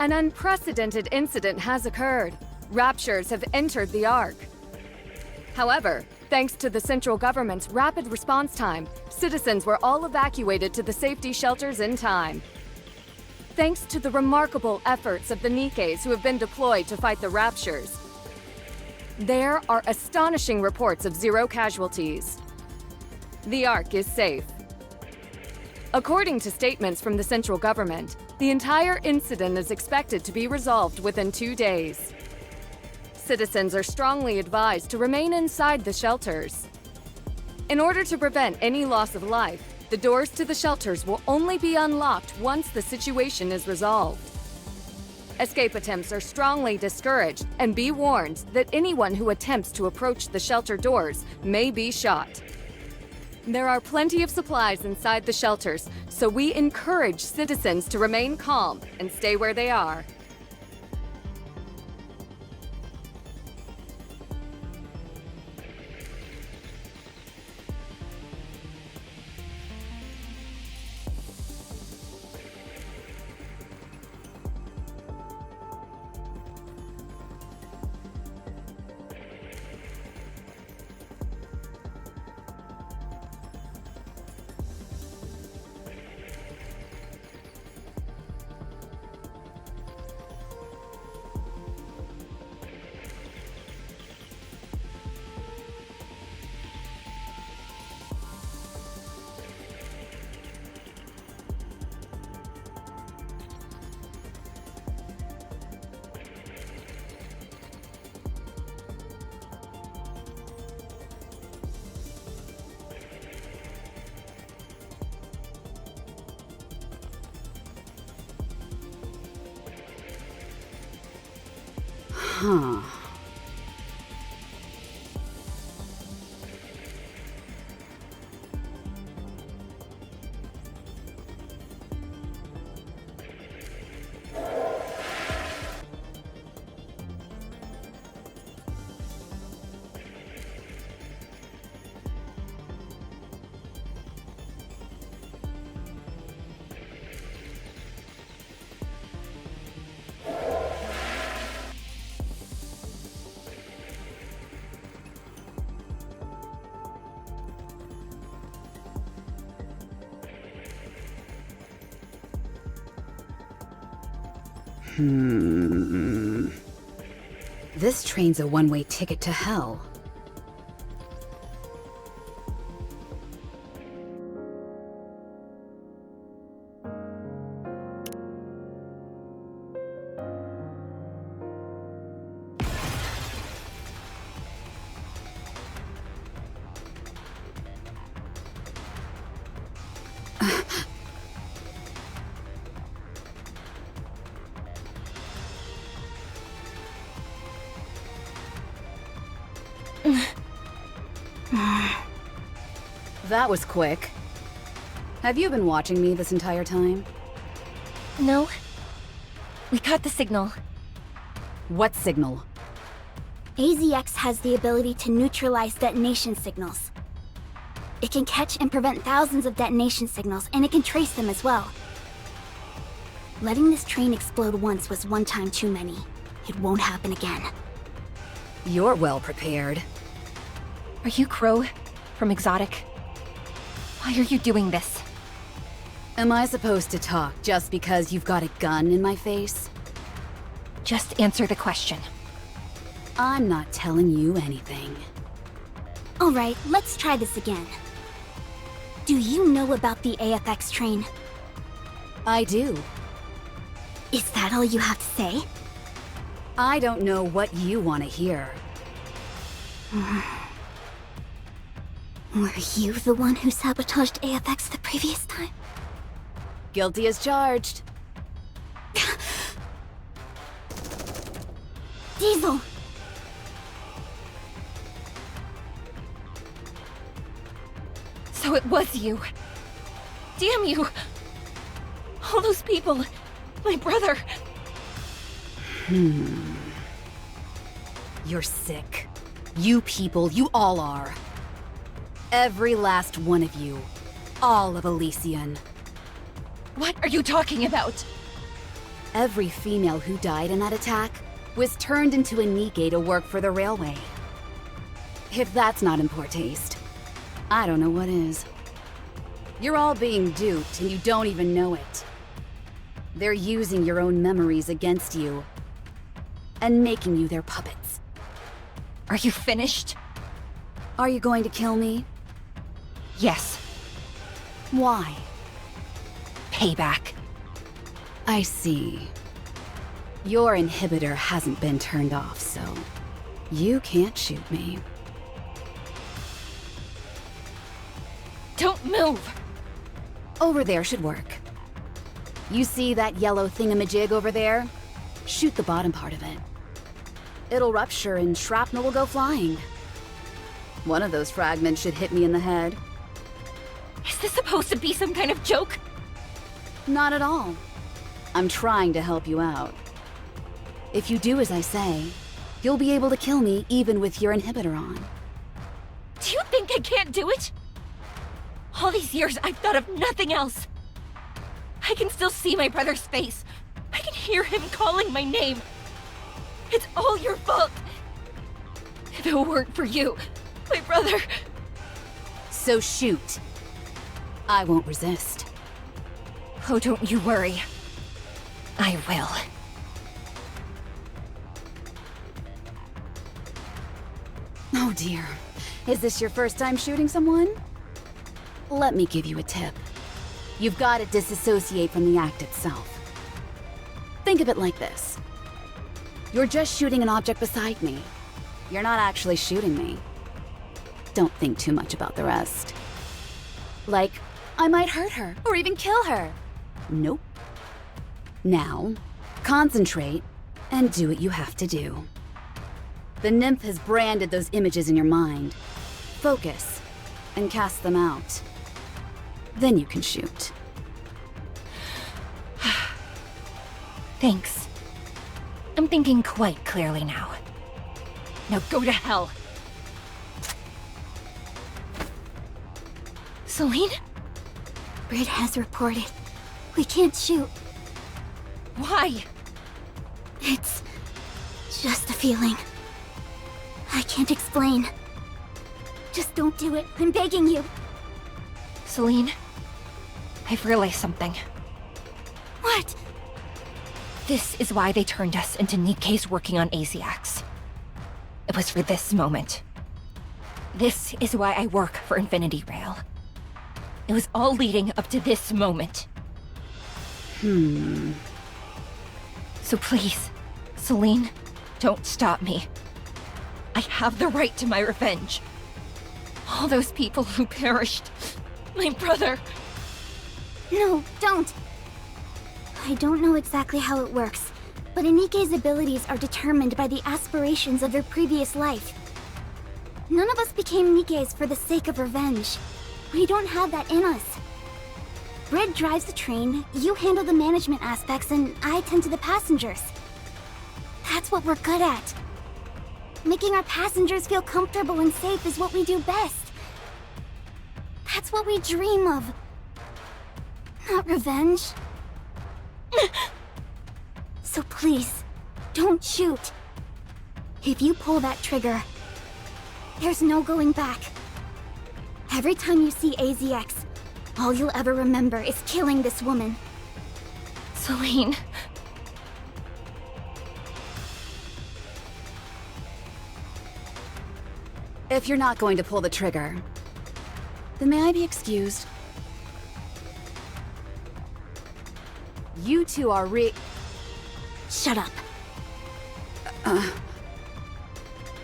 An unprecedented incident has occurred. Raptures have entered the Ark. However, thanks to the central government's rapid response time, citizens were all evacuated to the safety shelters in time. Thanks to the remarkable efforts of the NIKKEs who have been deployed to fight the Raptures, there are astonishing reports of 0 casualties. The Ark is safe. According to statements from the central government, the entire incident is expected to be resolved within 2 days. Citizens are strongly advised to remain inside the shelters. In order to prevent any loss of life, the doors to the shelters will only be unlocked once the situation is resolved. Escape attempts are strongly discouraged, and be warned that anyone who attempts to approach the shelter doors may be shot. There are plenty of supplies inside the shelters, so we encourage citizens to remain calm and stay where they are. Huh. This train's a one-way ticket to hell. That was quick. Have you been watching me this entire time? No. We caught the signal. What signal? AZX has the ability to neutralize detonation signals. It can catch and prevent thousands of detonation signals, and it can trace them as well. Letting this train explode once was one time too many. It won't happen again. You're well prepared. Are you Crow? From Exotic? Why are you doing this? Am I supposed to talk just because you've got a gun in my face? Just answer the question. I'm not telling you anything. Alright, let's try this again. Do you know about the AFX train? I do. Is that all you have to say? I don't know what you want to hear. Were you the one who sabotaged AFX the previous time? Guilty as charged. Diesel! So it was you. Damn you! All those people! My brother! You're sick. You people, you all are. Every last one of you. All of Elysian. What are you talking about? Every female who died in that attack was turned into a NIKKE to work for the railway. If that's not in poor taste, I don't know what is. You're all being duped and you don't even know it. They're using your own memories against you and making you their puppets. Are you finished? Are you going to kill me? Yes. Why? Payback. I see. Your inhibitor hasn't been turned off, so you can't shoot me. Don't move! Over there should work. You see that yellow thingamajig over there? Shoot the bottom part of it. It'll rupture and shrapnel will go flying. One of those fragments should hit me in the head. Is this supposed to be some kind of joke? Not at all. I'm trying to help you out. If you do as I say, you'll be able to kill me even with your inhibitor on. Do you think I can't do it? All these years, I've thought of nothing else. I can still see my brother's face. I can hear him calling my name. It's all your fault. If it weren't for you, my brother... So shoot. I won't resist. Oh, don't you worry. I will. Oh dear. Is this your first time shooting someone? Let me give you a tip. You've got to disassociate from the act itself. Think of it like this. You're just shooting an object beside me. You're not actually shooting me. Don't think too much about the rest. Like, I might hurt her, or even kill her. Nope. Now, concentrate, and do what you have to do. The nymph has branded those images in your mind. Focus, and cast them out. Then you can shoot. Thanks. I'm thinking quite clearly now. Now go to hell. Celine? Britt has reported. We can't shoot. Why? It's just a feeling. I can't explain. Just don't do it. I'm begging you. Celine, I've realized something. What? This is why they turned us into NIKKEs working on AZX. It was for this moment. This is why I work for Infinity Rail. It was all leading up to this moment. So please, Celine, don't stop me. I have the right to my revenge. All those people who perished. My brother. No, don't. I don't know exactly how it works, but a NIKKE's abilities are determined by the aspirations of their previous life. None of us became NIKKEs for the sake of revenge. We don't have that in us. Britt drives the train, you handle the management aspects, and I tend to the passengers. That's what we're good at. Making our passengers feel comfortable and safe is what we do best. That's what we dream of. Not revenge. So please, don't shoot. If you pull that trigger, there's no going back. Every time you see AZX, all you'll ever remember is killing this woman. Celine. If you're not going to pull the trigger, then may I be excused? You two are Shut up.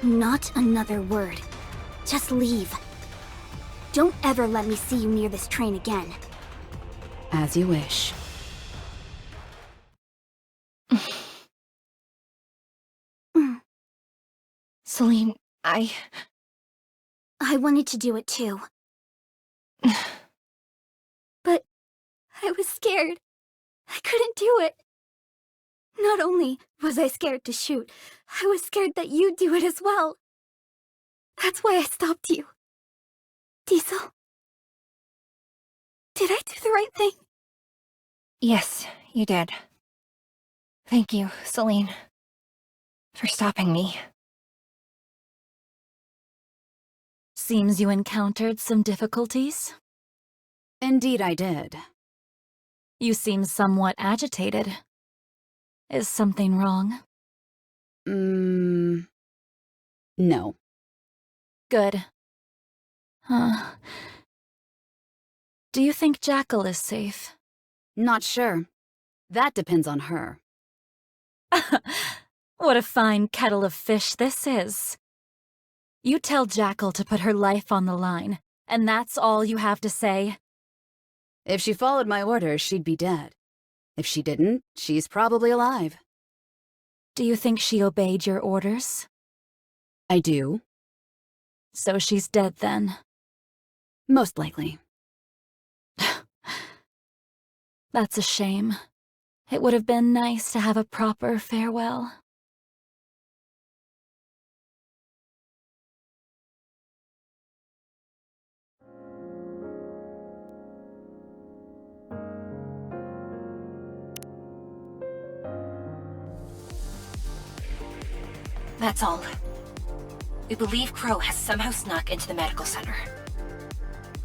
Not another word. Just leave. Don't ever let me see you near this train again. As you wish. Celine, I wanted to do it too. But I was scared. I couldn't do it. Not only was I scared to shoot, I was scared that you'd do it as well. That's why I stopped you. Diesel? Did I do the right thing? Yes, you did. Thank you, Celine, for stopping me. Seems you encountered some difficulties? Indeed I did. You seem somewhat agitated. Is something wrong? No. Good. Do you think Jackal is safe? Not sure. That depends on her. What a fine kettle of fish this is. You tell Jackal to put her life on the line, and that's all you have to say? If she followed my orders, she'd be dead. If she didn't, she's probably alive. Do you think she obeyed your orders? I do. So she's dead then. Most likely. That's a shame. It would have been nice to have a proper farewell. That's all. We believe Crow has somehow snuck into the medical center.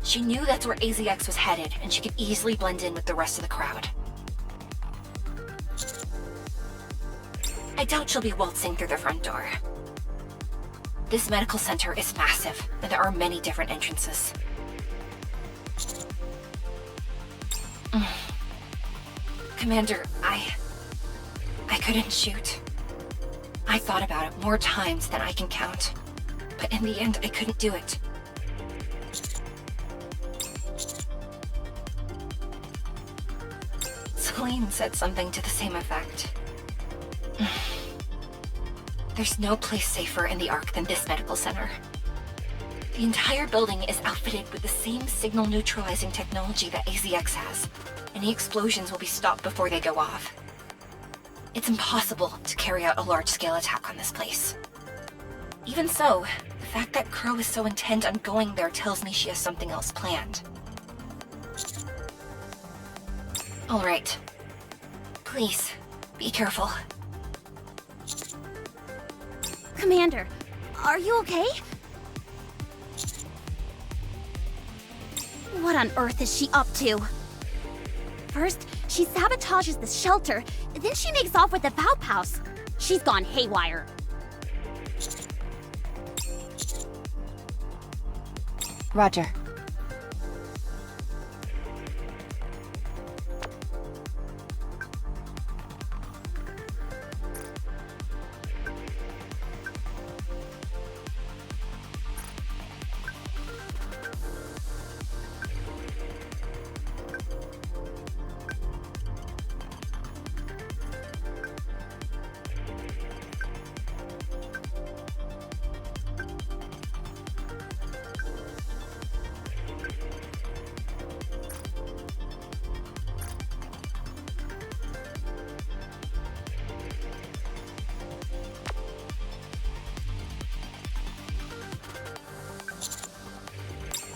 She knew that's where AZX was headed, and she could easily blend in with the rest of the crowd. I doubt she'll be waltzing through the front door. This medical center is massive, and there are many different entrances. Commander, I couldn't shoot. I thought about it more times than I can count, but in the end, I couldn't do it. Celine said something to the same effect. There's no place safer in the Ark than this medical center. The entire building is outfitted with the same signal-neutralizing technology that AZX has. Any explosions will be stopped before they go off. It's impossible to carry out a large-scale attack on this place. Even so, the fact that Crow is so intent on going there tells me she has something else planned. All right. Please, be careful. Commander, are you okay? What on earth is she up to? First, she sabotages the shelter, then she makes off with the Valp House. She's gone haywire. Roger.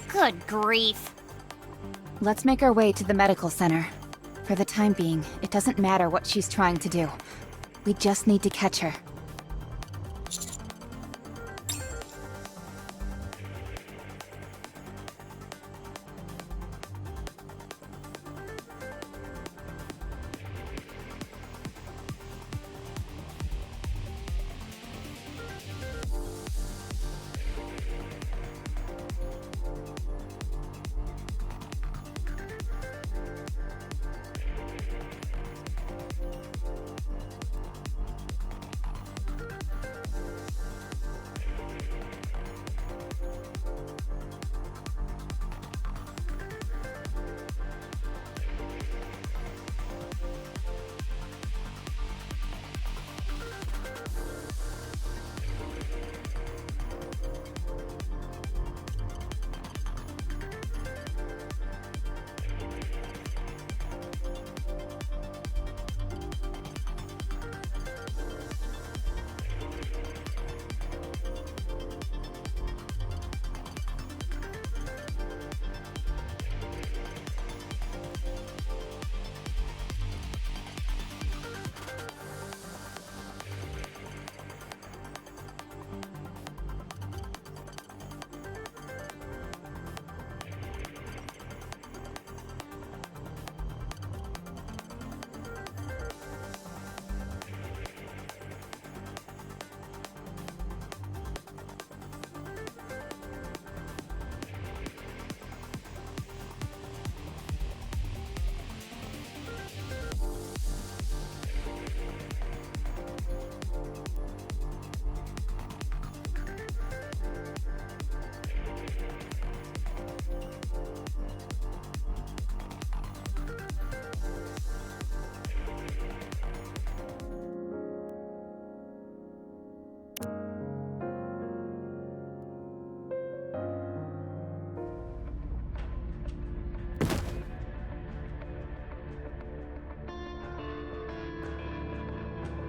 Good grief. Let's make our way to the medical center. For the time being, it doesn't matter what she's trying to do. We just need to catch her.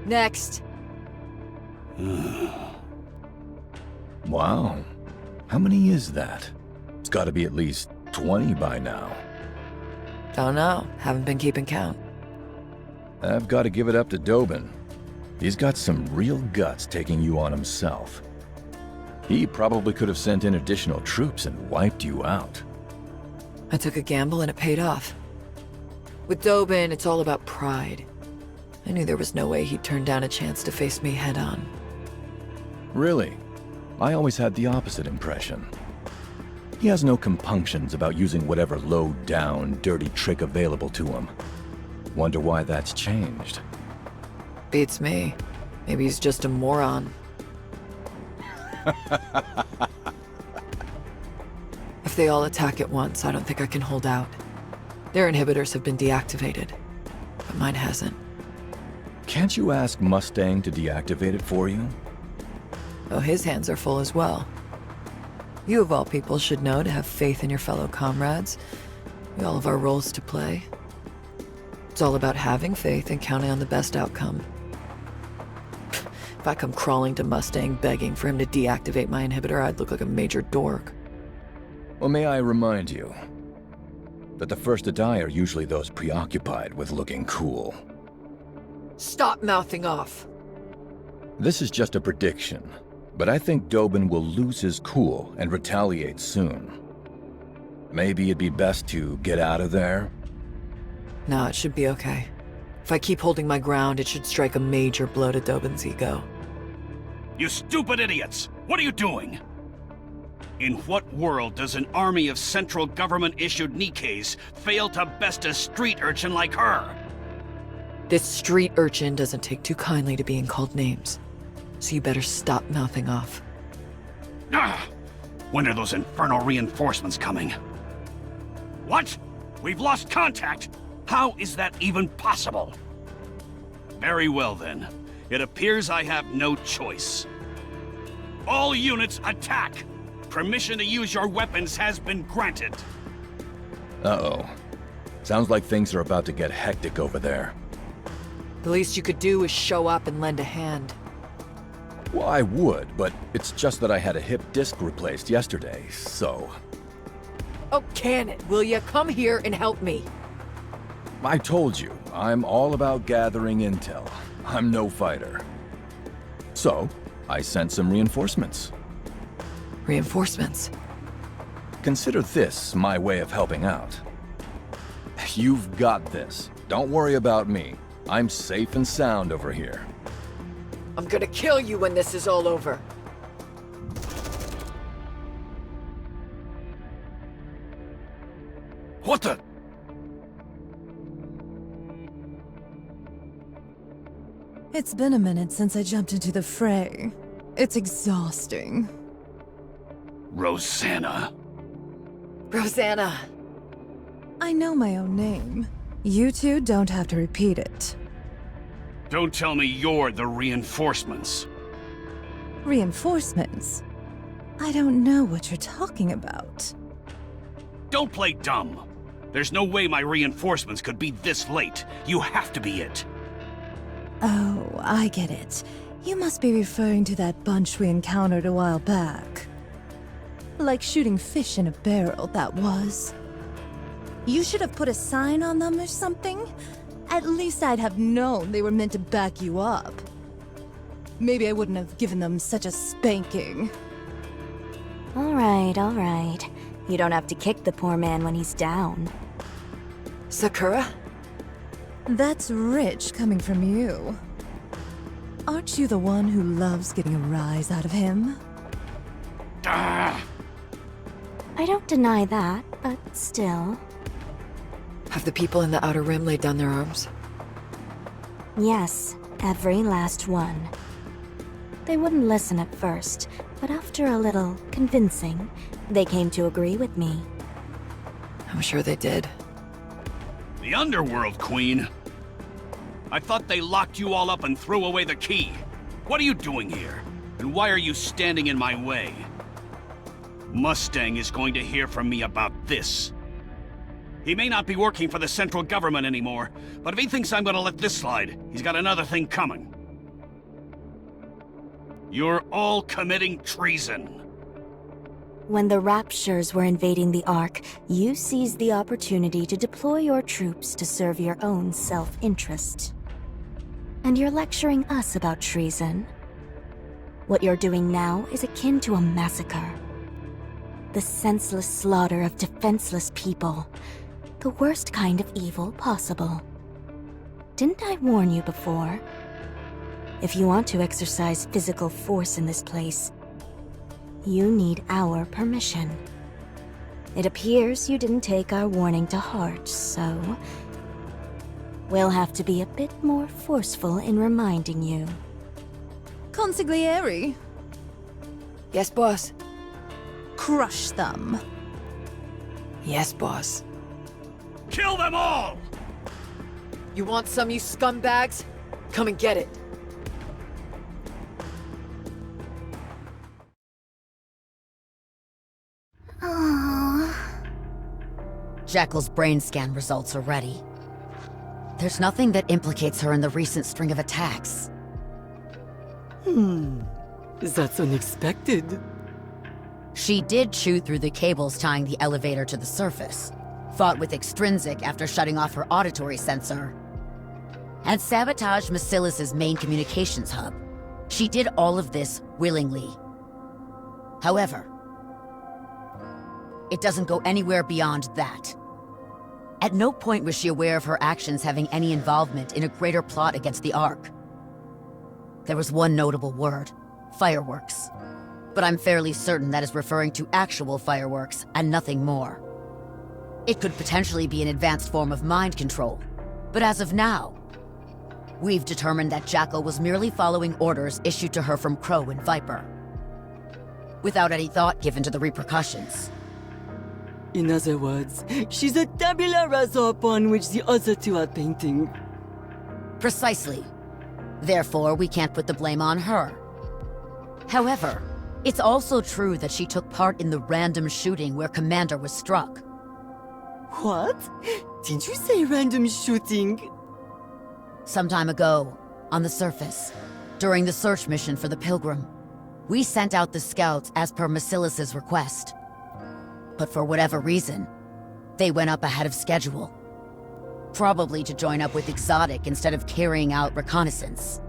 Next. Wow. How many is that? It's gotta be at least 20 by now. Don't know. Haven't been keeping count. I've gotta give it up to Dobin. He's got some real guts taking you on himself. He probably could have sent in additional troops and wiped you out. I took a gamble and it paid off. With Dobin, it's all about pride. I knew there was no way he'd turn down a chance to face me head on. Really? I always had the opposite impression. He has no compunctions about using whatever low-down, dirty trick available to him. Wonder why that's changed. Beats me. Maybe he's just a moron. If they all attack at once, I don't think I can hold out. Their inhibitors have been deactivated, but mine hasn't. Can't you ask Mustang to deactivate it for you? Oh, his hands are full as well. You of all people should know to have faith in your fellow comrades. We all have our roles to play. It's all about having faith and counting on the best outcome. If I come crawling to Mustang begging for him to deactivate my inhibitor, I'd look like a major dork. Well, may I remind you that the first to die are usually those preoccupied with looking cool. Stop mouthing off! This is just a prediction, but I think Dobin will lose his cool and retaliate soon. Maybe it'd be best to get out of there? No, it should be okay. If I keep holding my ground, it should strike a major blow to Dobin's ego. You stupid idiots! What are you doing? In what world does an army of central government-issued NIKKEs fail to best a street urchin like her? This street urchin doesn't take too kindly to being called names, so you better stop mouthing off. Ah! When are those infernal reinforcements coming? What? We've lost contact? How is that even possible? Very well then. It appears I have no choice. All units attack! Permission to use your weapons has been granted. Uh-oh. Sounds like things are about to get hectic over there. The least you could do is show up and lend a hand. Well, I would, but it's just that I had a hip disc replaced yesterday, so... Oh, can it, will ya? Come here and help me. I told you, I'm all about gathering intel. I'm no fighter. So, I sent some reinforcements. Reinforcements? Consider this my way of helping out. You've got this. Don't worry about me. I'm safe and sound over here. I'm gonna kill you when this is all over. What the? It's been a minute since I jumped into the fray. It's exhausting. Rosanna. Rosanna! I know my own name. You two don't have to repeat it. Don't tell me you're the reinforcements. Reinforcements? I don't know what you're talking about. Don't play dumb. There's no way my reinforcements could be this late. You have to be it. Oh, I get it. You must be referring to that bunch we encountered a while back. Like shooting fish in a barrel, that was. You should have put a sign on them or something. At least I'd have known they were meant to back you up. Maybe I wouldn't have given them such a spanking. All right. You don't have to kick the poor man when he's down. Sakura? That's rich coming from you. Aren't you the one who loves getting a rise out of him? Ah! I don't deny that, but still. Have the people in the Outer Rim laid down their arms? Yes, every last one. They wouldn't listen at first, but after a little convincing, they came to agree with me. I'm sure they did. The Underworld, Queen. I thought they locked you all up and threw away the key. What are you doing here? And why are you standing in my way? Mustang is going to hear from me about this. He may not be working for the central government anymore, but if he thinks I'm gonna let this slide, he's got another thing coming. You're all committing treason. When the Raptures were invading the Ark, you seized the opportunity to deploy your troops to serve your own self-interest. And you're lecturing us about treason. What you're doing now is akin to a massacre. The senseless slaughter of defenseless people. The worst kind of evil possible. Didn't I warn you before? If you want to exercise physical force in this place, you need our permission. It appears you didn't take our warning to heart, so we'll have to be a bit more forceful in reminding you. Consigliere, Yes, boss. crush them. Yes, boss. Kill them all! You want some, you scumbags? Come and get it. Jackal's brain scan results are ready. There's nothing that implicates her in the recent string of attacks. That's unexpected. She did chew through the cables tying the elevator to the surface, fought with Extrinsic after shutting off her auditory sensor, and sabotaged Macilis's main communications hub. She did all of this willingly. However, it doesn't go anywhere beyond that. At no point was she aware of her actions having any involvement in a greater plot against the Ark. There was one notable word: fireworks. But I'm fairly certain that is referring to actual fireworks and nothing more. It could potentially be an advanced form of mind control, but as of now, we've determined that Jackal was merely following orders issued to her from Crow and Viper, without any thought given to the repercussions. In other words, she's a tabula rasa upon which the other two are painting. Precisely. Therefore, we can't put the blame on her. However, it's also true that she took part in the random shooting where Commander was struck. What? Did you say random shooting? Some time ago, on the surface, during the search mission for the Pilgrim, we sent out the scouts as per Macilis's request. But for whatever reason, they went up ahead of schedule. Probably to join up with Exotic instead of carrying out reconnaissance.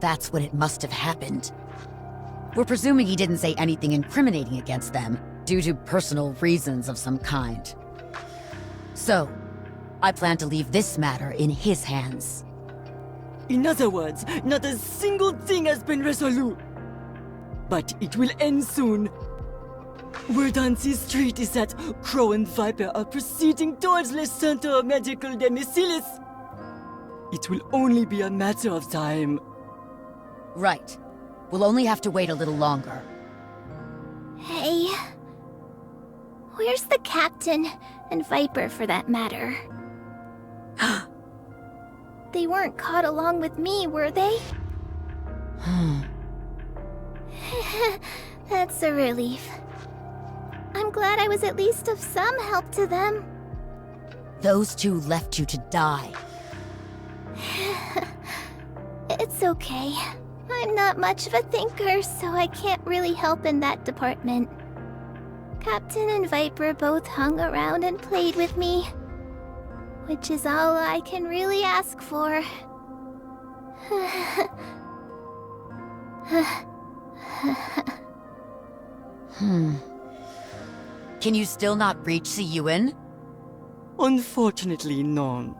That's when it must have happened. We're presuming he didn't say anything incriminating against them due to personal reasons of some kind. So, I plan to leave this matter in his hands. In other words, not a single thing has been resolute. But it will end soon. Word on this street is that Crow and Viper are proceeding towards the Center of Medical de Macilis. It will only be a matter of time. Right. We'll only have to wait a little longer. Hey. Where's the captain? And Viper, for that matter. They weren't caught along with me, were they? That's a relief. I'm glad I was at least of some help to them. Those two left you to die. It's okay. I'm not much of a thinker, so I can't really help in that department. Captain and Viper both hung around and played with me, which is all I can really ask for. Can you still not reach Siyuan? Unfortunately, none.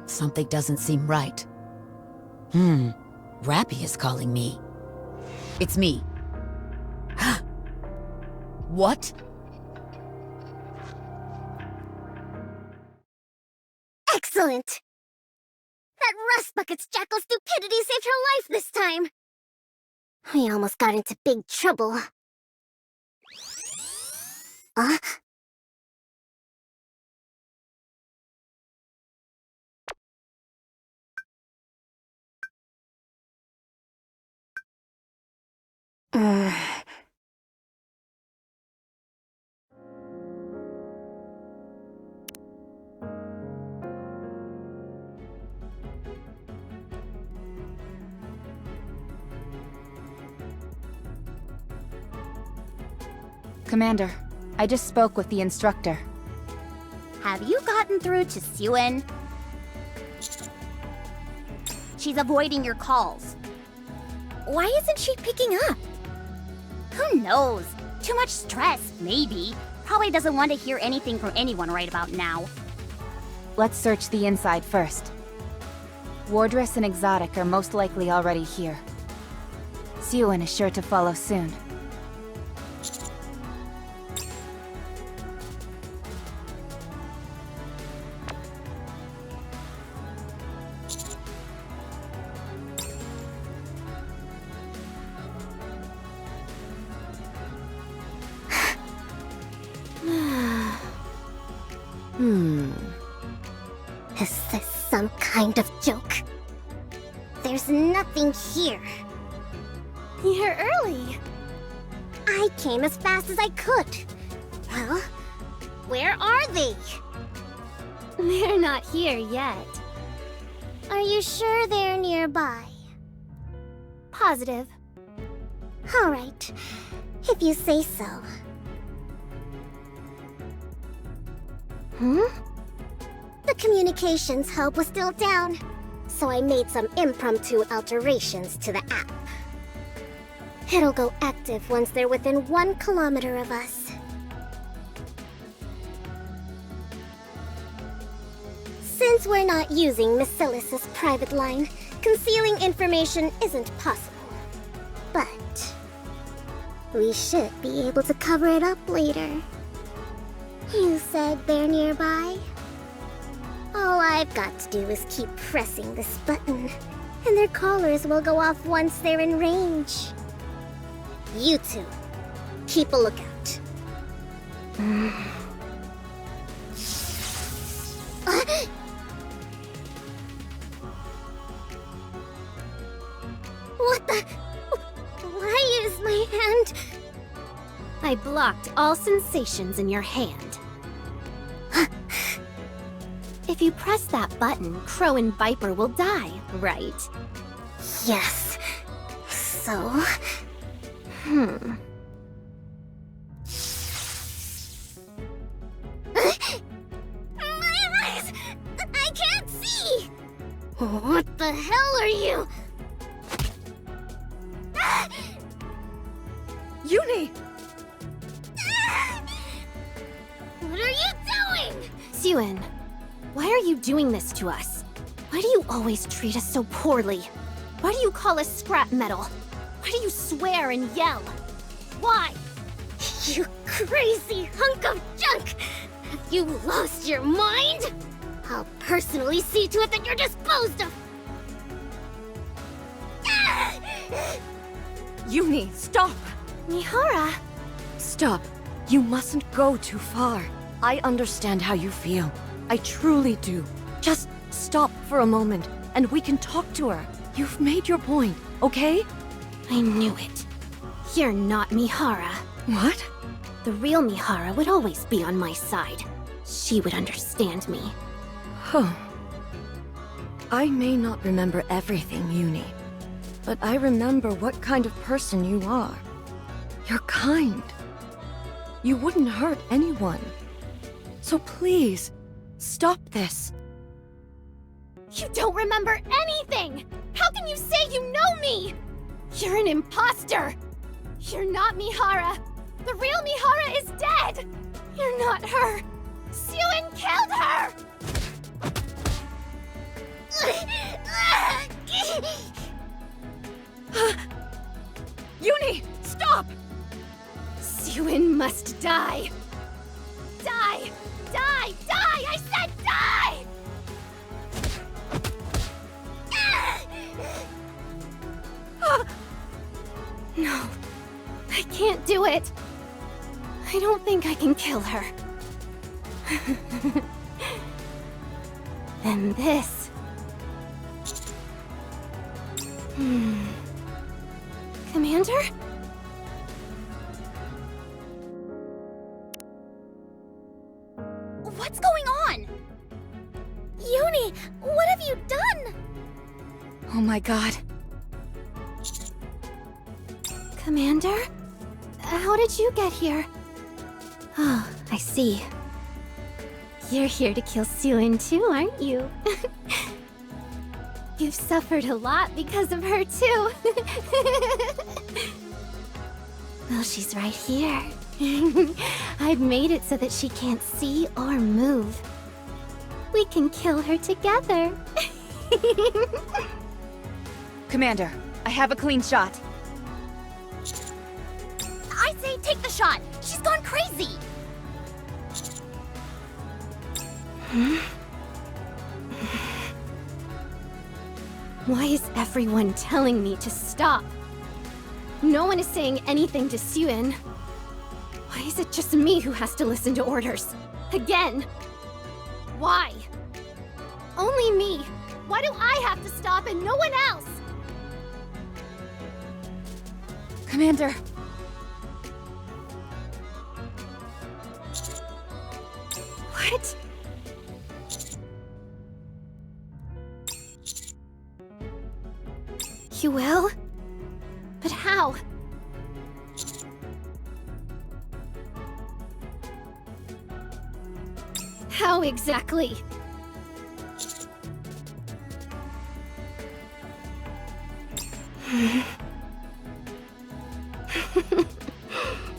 Something doesn't seem right. Rappy is calling me. It's me. What? Excellent! That rust bucket's Jackal stupidity saved her life this time! We almost got into big trouble. Commander, I just spoke with the instructor. Have you gotten through to Suen? She's avoiding your calls. Why isn't she picking up? Who knows? Too much stress, maybe. Probably doesn't want to hear anything from anyone right about now. Let's search the inside first. Wardress and Exotic are most likely already here. Suen is sure to follow soon. Is this some kind of joke? There's nothing here. You're early. I came as fast as I could. Well, where are they? They're not here yet. Are you sure they're nearby? Positive. All right, if you say so. The communications hub was still down, so I made some impromptu alterations to the app. It'll go active once they're within 1 kilometer of us. Since we're not using Basilis's private line, concealing information isn't possible. But we should be able to cover it up later. You said they're nearby? All I've got to do is keep pressing this button, and their collars will go off once they're in range. You two, keep a lookout. What the? Why is my hand? I blocked all sensations in your hand. If you press that button, Crow and Viper will die, right? Yes. So... My eyes! I can't see! What the hell are you? Uni! What are you doing? Suen, why are you doing this to us? Why do you always treat us so poorly? Why do you call us scrap metal? Why do you swear and yell? Why? You crazy hunk of junk! Have you lost your mind? I'll personally see to it that you're disposed of! Uni, stop! Mihara! Stop. You mustn't go too far. I understand how you feel. I truly do. Just stop for a moment, and we can talk to her. You've made your point, okay? I knew it. You're not Mihara. What? The real Mihara would always be on my side. She would understand me. Huh. I may not remember everything, Uni, but I remember what kind of person you are. You're kind. You wouldn't hurt anyone. So please, stop this. You don't remember anything! How can you say you know me? You're an imposter! You're not Mihara! The real Mihara is dead! You're not her! Suen killed her! Uni, stop! Suen must die! Die! Die! Die! I said die! No, I can't do it. I don't think I can kill her. And this... Commander? What's going on? Uni, what have you done? Oh my god. Commander? How did you get here? Oh, I see. You're here to kill Suin too, aren't you? You've suffered a lot because of her too. Well, she's right here. I've made it so that she can't see or move. We can kill her together. Commander, I have a clean shot. I say take the shot! She's gone crazy! Why is everyone telling me to stop? No one is saying anything to Suin. Why is it just me who has to listen to orders? Again? Why? Only me. Why do I have to stop and no one else? Commander. What? You will? But how? How exactly?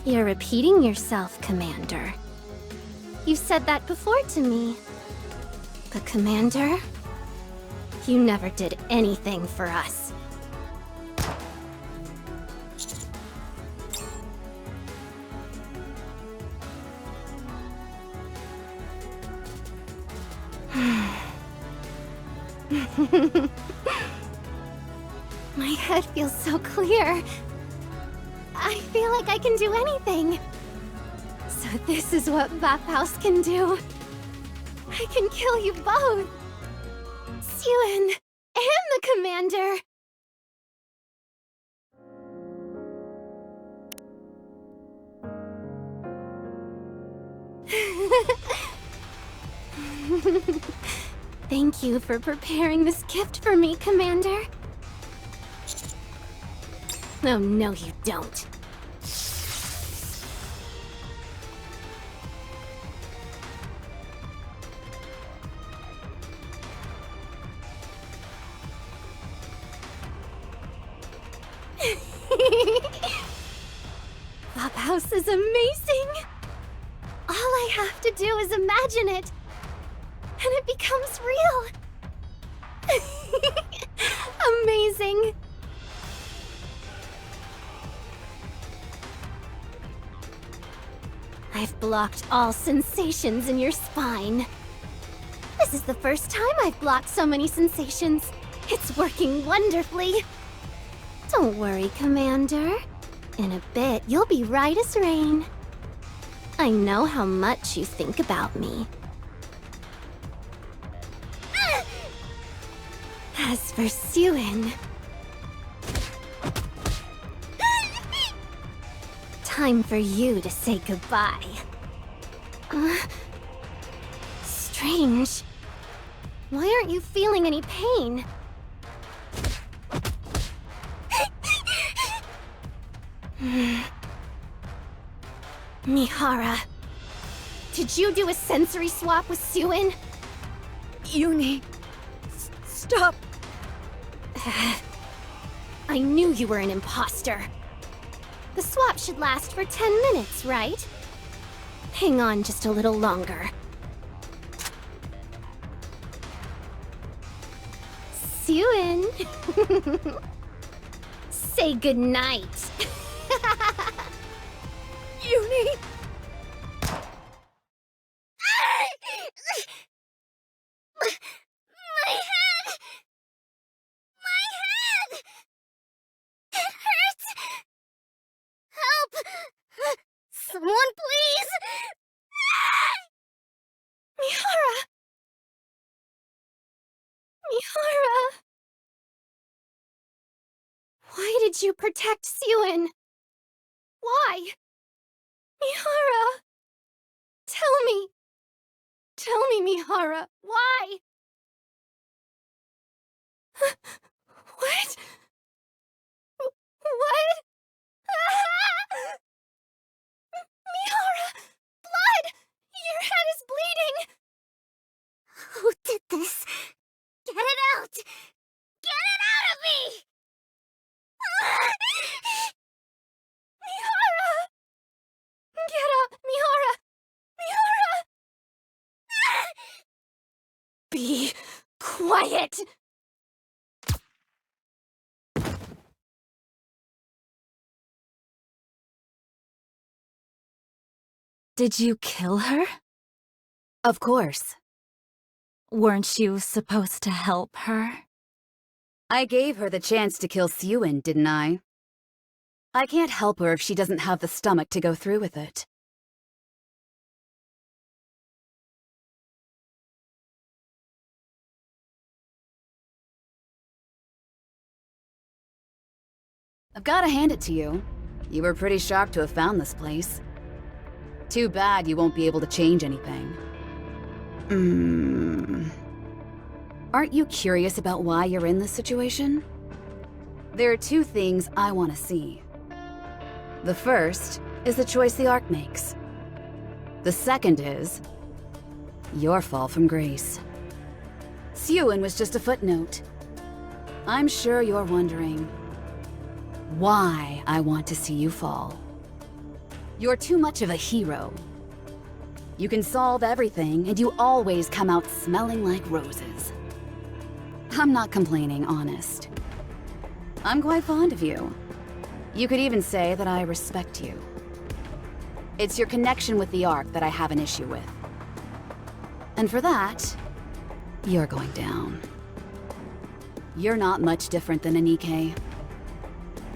You're repeating yourself, Commander. You said that before to me. But Commander, you never did anything for us. My head feels so clear. I feel like I can do anything. So this is what Vaphaus can do. I can kill you both. Suin and the Commander. Thank you for preparing this gift for me, Commander. Oh, no, you don't. Clubhouse is amazing! All I have to do is imagine it, and it becomes real! Amazing! I've blocked all sensations in your spine. This is the first time I've blocked so many sensations. It's working wonderfully. Don't worry, Commander. In a bit, you'll be right as rain. I know how much you think about me. As for Suin... Time for you to say goodbye. Strange. Why aren't you feeling any pain? Mihara, did you do a sensory swap with Suin? Uni, stop. I knew you were an imposter. The swap should last for 10 minutes, right? Hang on just a little longer. Suin. Say goodnight. Uni! My head! My head! It hurts! Help! Someone please! Mihara! Mihara! Why did you protect Suin? Why? Mihara! Tell me! Tell me, Mihara, why? What? What? Mihara, quiet! Did you kill her? Of course. Weren't you supposed to help her? I gave her the chance to kill Sewin, didn't I? I can't help her if she doesn't have the stomach to go through with it. I've gotta hand it to you. You were pretty sharp to have found this place. Too bad you won't be able to change anything. Aren't you curious about why you're in this situation? There are two things I want to see. The first is the choice the Ark makes. The second is your fall from grace. Sewin was just a footnote. I'm sure you're wondering why I want to see you fall. You're too much of a hero. You can solve everything, and you always come out smelling like roses. I'm not complaining, honest. I'm quite fond of you. You could even say that I respect you. It's your connection with the Ark that I have an issue with. And for that, you're going down. You're not much different than a NIKKE.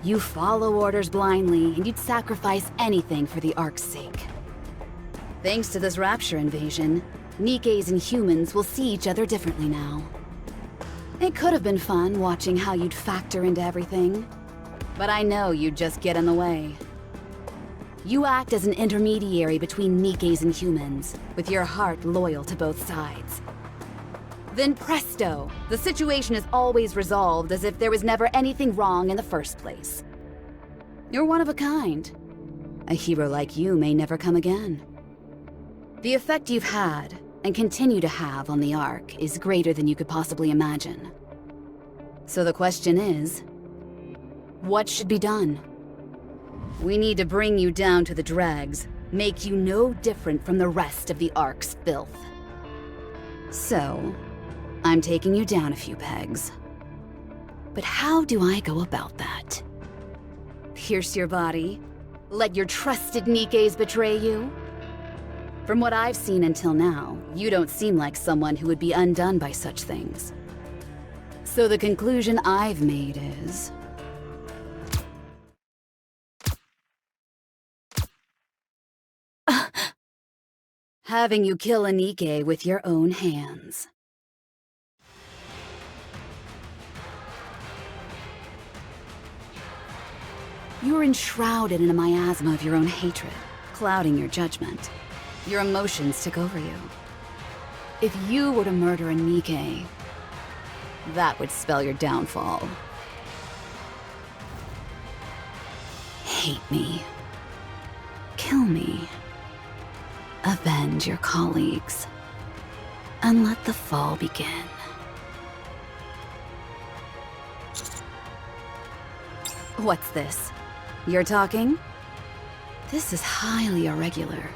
You follow orders blindly, and you'd sacrifice anything for the Ark's sake. Thanks to this Rapture invasion, NIKKEs and humans will see each other differently now. It could have been fun watching how you'd factor into everything, but I know you'd just get in the way. You act as an intermediary between NIKKEs and humans, with your heart loyal to both sides. Then presto, the situation is always resolved as if there was never anything wrong in the first place. You're one of a kind. A hero like you may never come again. The effect you've had, and continue to have on the Ark, is greater than you could possibly imagine. So the question is, what should be done? We need to bring you down to the dregs, make you no different from the rest of the Ark's filth. So, I'm taking you down a few pegs. But how do I go about that? Pierce your body? Let your trusted NIKKEs betray you? From what I've seen until now, you don't seem like someone who would be undone by such things. So the conclusion I've made is... having you kill a NIKKE with your own hands. You're enshrouded in a miasma of your own hatred, clouding your judgment. Your emotions took over you. If you were to murder a NIKKE, that would spell your downfall. Hate me. Kill me. Avenge your colleagues. And let the fall begin. What's this? You're talking? This is highly irregular.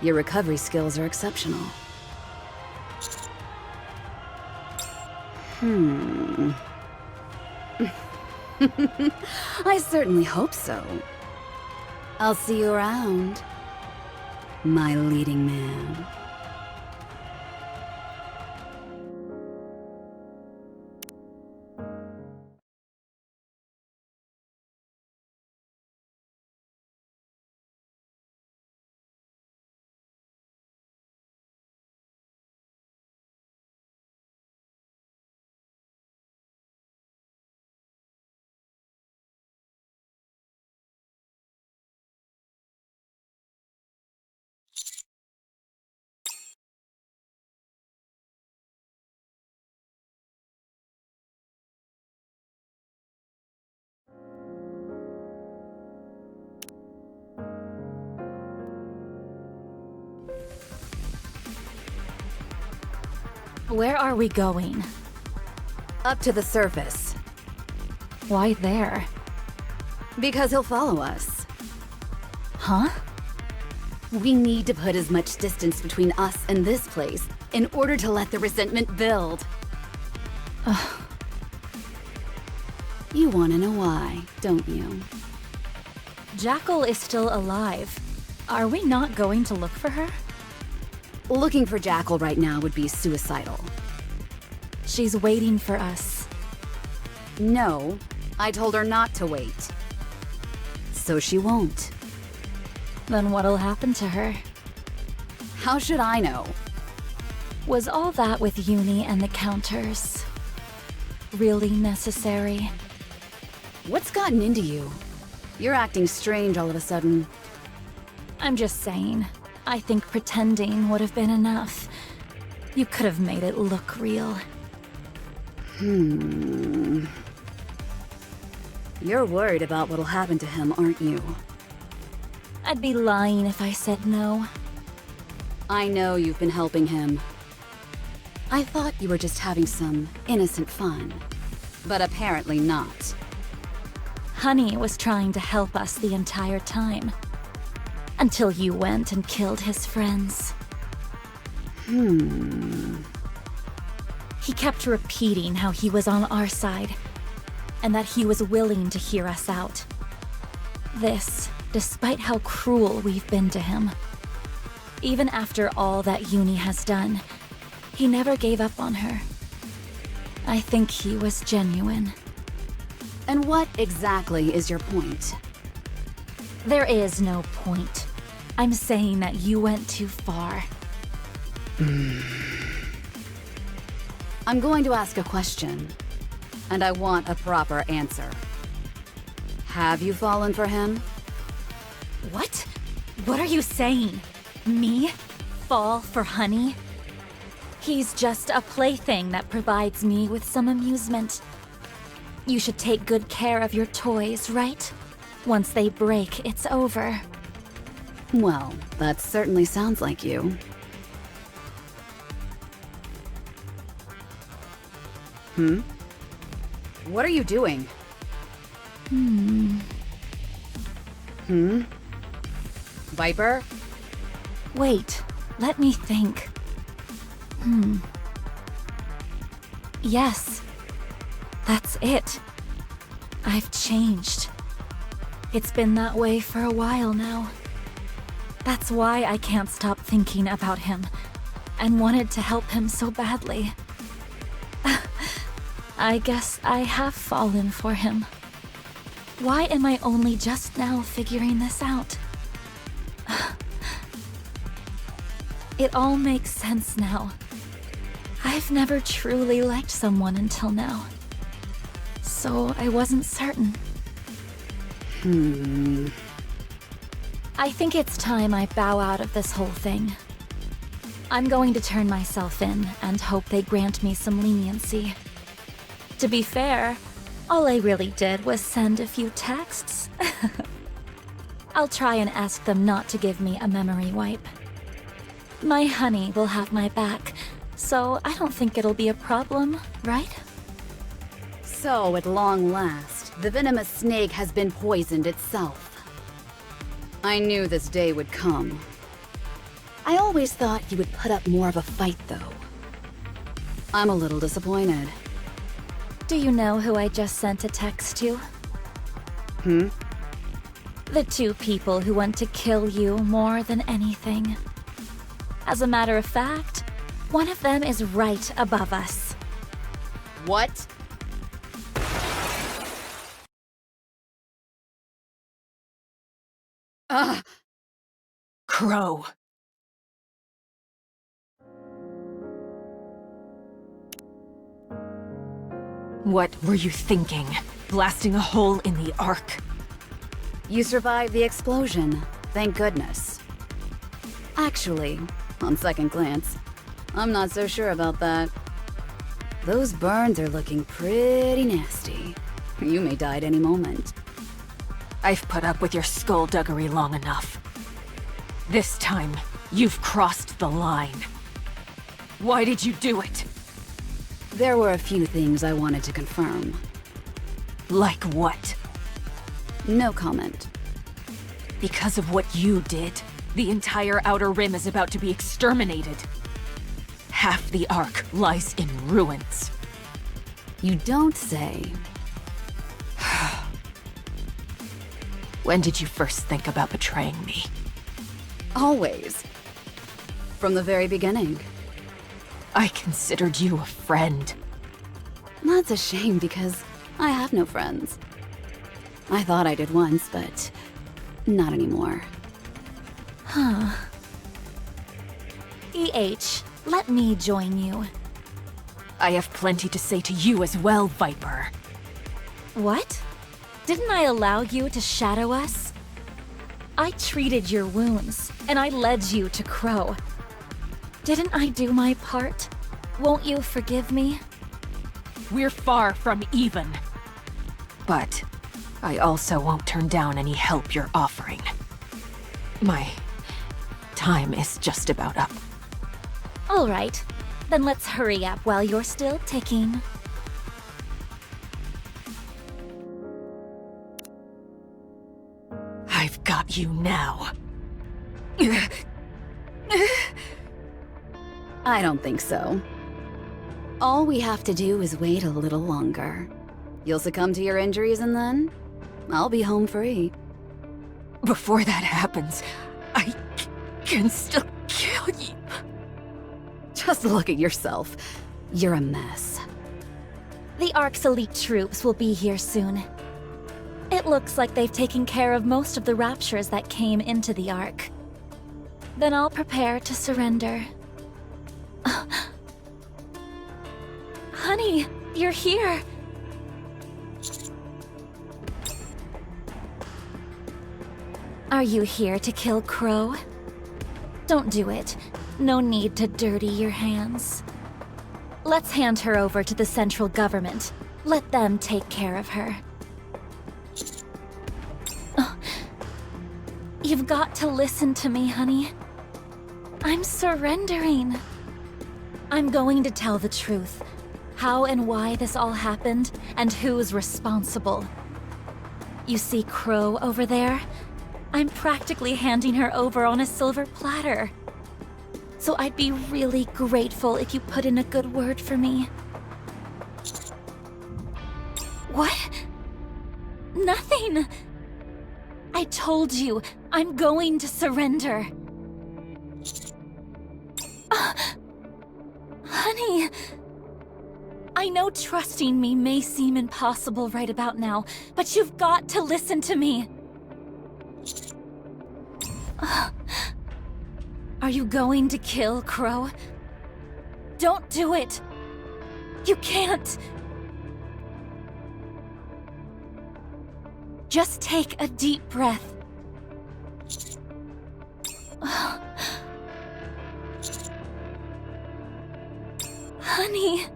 Your recovery skills are exceptional. I certainly hope so. I'll see you around, my leading man. Where are we going? Up to the surface. Why there? Because he'll follow us. Huh? We need to put as much distance between us and this place in order to let the resentment build. You want to know why, don't you? Jackal is still alive. Are we not going to look for her? Looking for Jackal right now would be suicidal. She's waiting for us. No, I told her not to wait. So she won't. Then what'll happen to her? How should I know? Was all that with Uni and the counters really necessary? What's gotten into you? You're acting strange all of a sudden. I'm just saying, I think pretending would have been enough. You could have made it look real. You're worried about what'll happen to him, aren't you? I'd be lying if I said no. I know you've been helping him. I thought you were just having some innocent fun. But apparently not. Honey was trying to help us the entire time. Until you went and killed his friends. He kept repeating how he was on our side, and that he was willing to hear us out. This, despite how cruel we've been to him. Even after all that Uni has done, he never gave up on her. I think he was genuine. And what exactly is your point? There is no point. I'm saying that you went too far. I'm going to ask a question, and I want a proper answer. Have you fallen for him? What? What are you saying? Me? Fall for Honey? He's just a plaything that provides me with some amusement. You should take good care of your toys, right? Once they break, it's over. Well, that certainly sounds like you. What are you doing? Viper? Wait, let me think. Yes. That's it. I've changed. It's been that way for a while now. That's why I can't stop thinking about him, and wanted to help him so badly. I guess I have fallen for him. Why am I only just now figuring this out? It all makes sense now. I've never truly liked someone until now. So I wasn't certain. I think it's time I bow out of this whole thing. I'm going to turn myself in and hope they grant me some leniency. To be fair, all I really did was send a few texts. I'll try and ask them not to give me a memory wipe. My honey will have my back, so I don't think it'll be a problem, right? So, at long last, the venomous snake has been poisoned itself. I knew this day would come. I always thought you would put up more of a fight, though. I'm a little disappointed. Do you know who I just sent a text to? The two people who want to kill you more than anything. As a matter of fact, one of them is right above us. What? Crow. What were you thinking? Blasting a hole in the Ark? You survived the explosion, thank goodness. Actually, on second glance, I'm not so sure about that. Those burns are looking pretty nasty. You may die at any moment. I've put up with your skullduggery long enough. This time, you've crossed the line. Why did you do it? There were a few things I wanted to confirm. Like what? No comment. Because of what you did, the entire Outer Rim is about to be exterminated. Half the Ark lies in ruins. You don't say. When did you first think about betraying me? Always. From the very beginning. I considered you a friend. That's a shame because I have no friends. I thought I did once, but not anymore. Huh. Let me join you. I have plenty to say to you as well, Viper. What? Didn't I allow you to shadow us? I treated your wounds, and I led you to Crow. Didn't I do my part? Won't you forgive me? We're far from even. But I also won't turn down any help you're offering. My time is just about up. All right. Then let's hurry up while you're still ticking. I've got you now. I don't think so. All we have to do is wait a little longer. You'll succumb to your injuries and then I'll be home free. Before that happens, I can still kill you. Just look at yourself. You're a mess. The Ark's elite troops will be here soon. It looks like they've taken care of most of the raptures that came into the Ark. Then I'll prepare to surrender. Honey, you're here. Are you here to kill Crow? Don't do it. No need to dirty your hands. Let's hand her over to the central government. Let them take care of her. You've got to listen to me, honey. I'm surrendering. I'm going to tell the truth. How and why this all happened, and who's responsible. You see Crow over there? I'm practically handing her over on a silver platter. So I'd be really grateful if you put in a good word for me. What? Nothing! I told you, I'm going to surrender. Honey... I know trusting me may seem impossible right about now, but you've got to listen to me. Are you going to kill Crow? Don't do it! You can't! Just take a deep breath. Honey...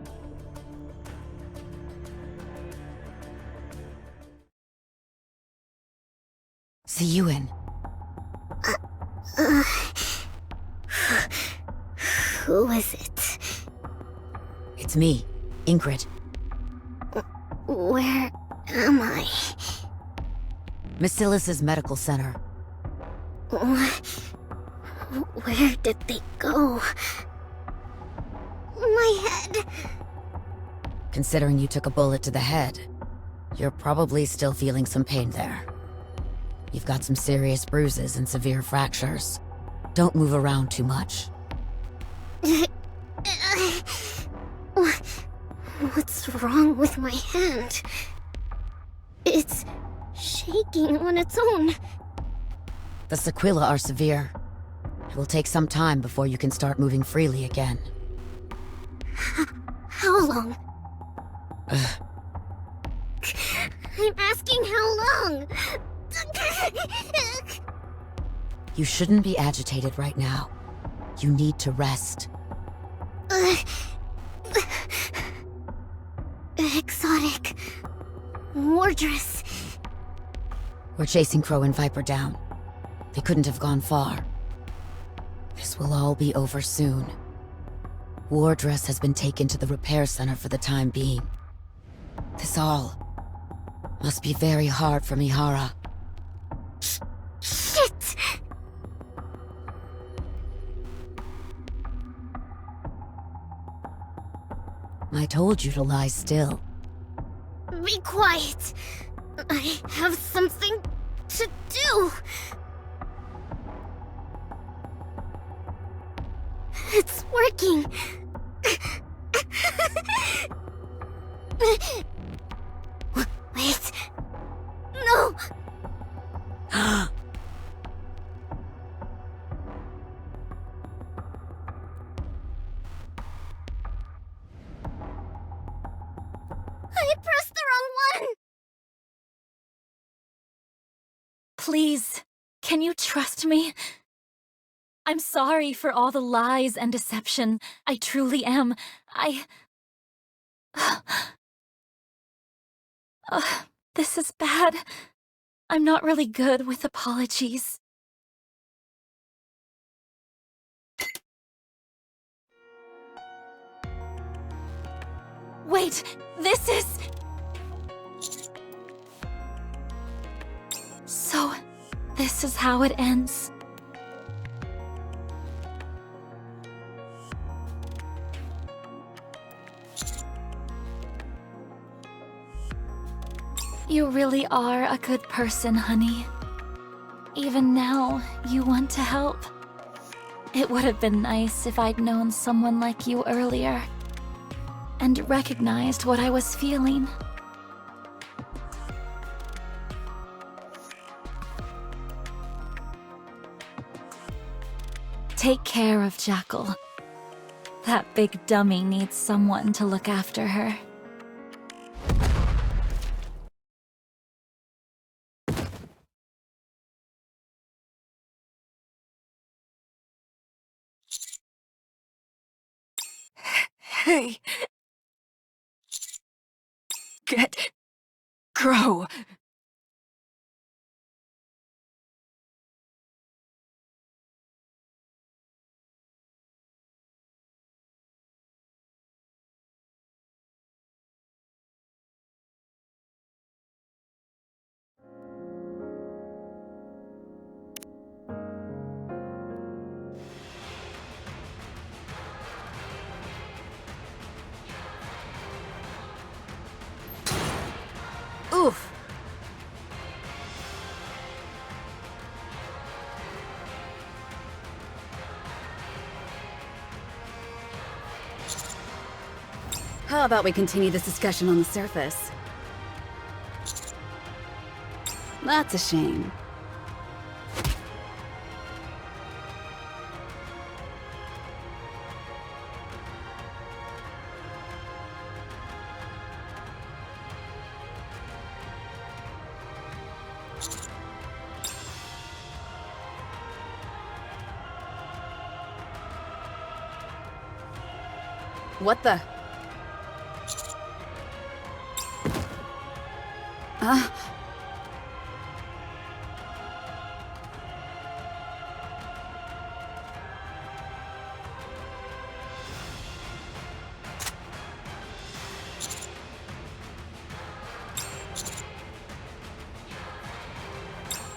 See you in. Who is it? It's me, Ingrid. Where am I? Basilis's medical center. Where did they go? My head! Considering you took a bullet to the head, you're probably still feeling some pain there. You've got some serious bruises and severe fractures. Don't move around too much. What's wrong with my hand? It's shaking on its own. The sequelae are severe. It will take some time before you can start moving freely again. How long? I'm asking how long? You shouldn't be agitated right now. You need to rest. Exotic. Wardress. We're chasing Crow and Viper down. They couldn't have gone far. This will all be over soon. Wardress has been taken to the repair center for the time being. This all must be very hard for Mihara. Shit! I told you to lie still. Be quiet. I have something to do. It's working. Wait. No. I pressed the wrong one. Please, can you trust me? I'm sorry for all the lies and deception. I truly am. This is bad. I'm not really good with apologies. Wait, this is... So, this is how it ends. You really are a good person, honey. Even now, you want to help. It would have been nice if I'd known someone like you earlier, and recognized what I was feeling. Take care of Jackal. That big dummy needs someone to look after her. Hey! Grow! Oof. How about we continue this discussion on the surface? That's a shame. What the?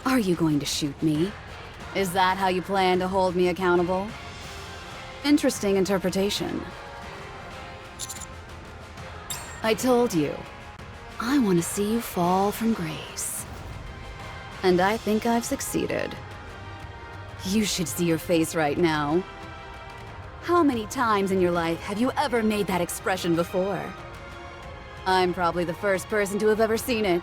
Are you going to shoot me? Is that how you plan to hold me accountable? Interesting interpretation. I told you, I want to see you fall from grace. And I think I've succeeded. You should see your face right now. How many times in your life have you ever made that expression before? I'm probably the first person to have ever seen it.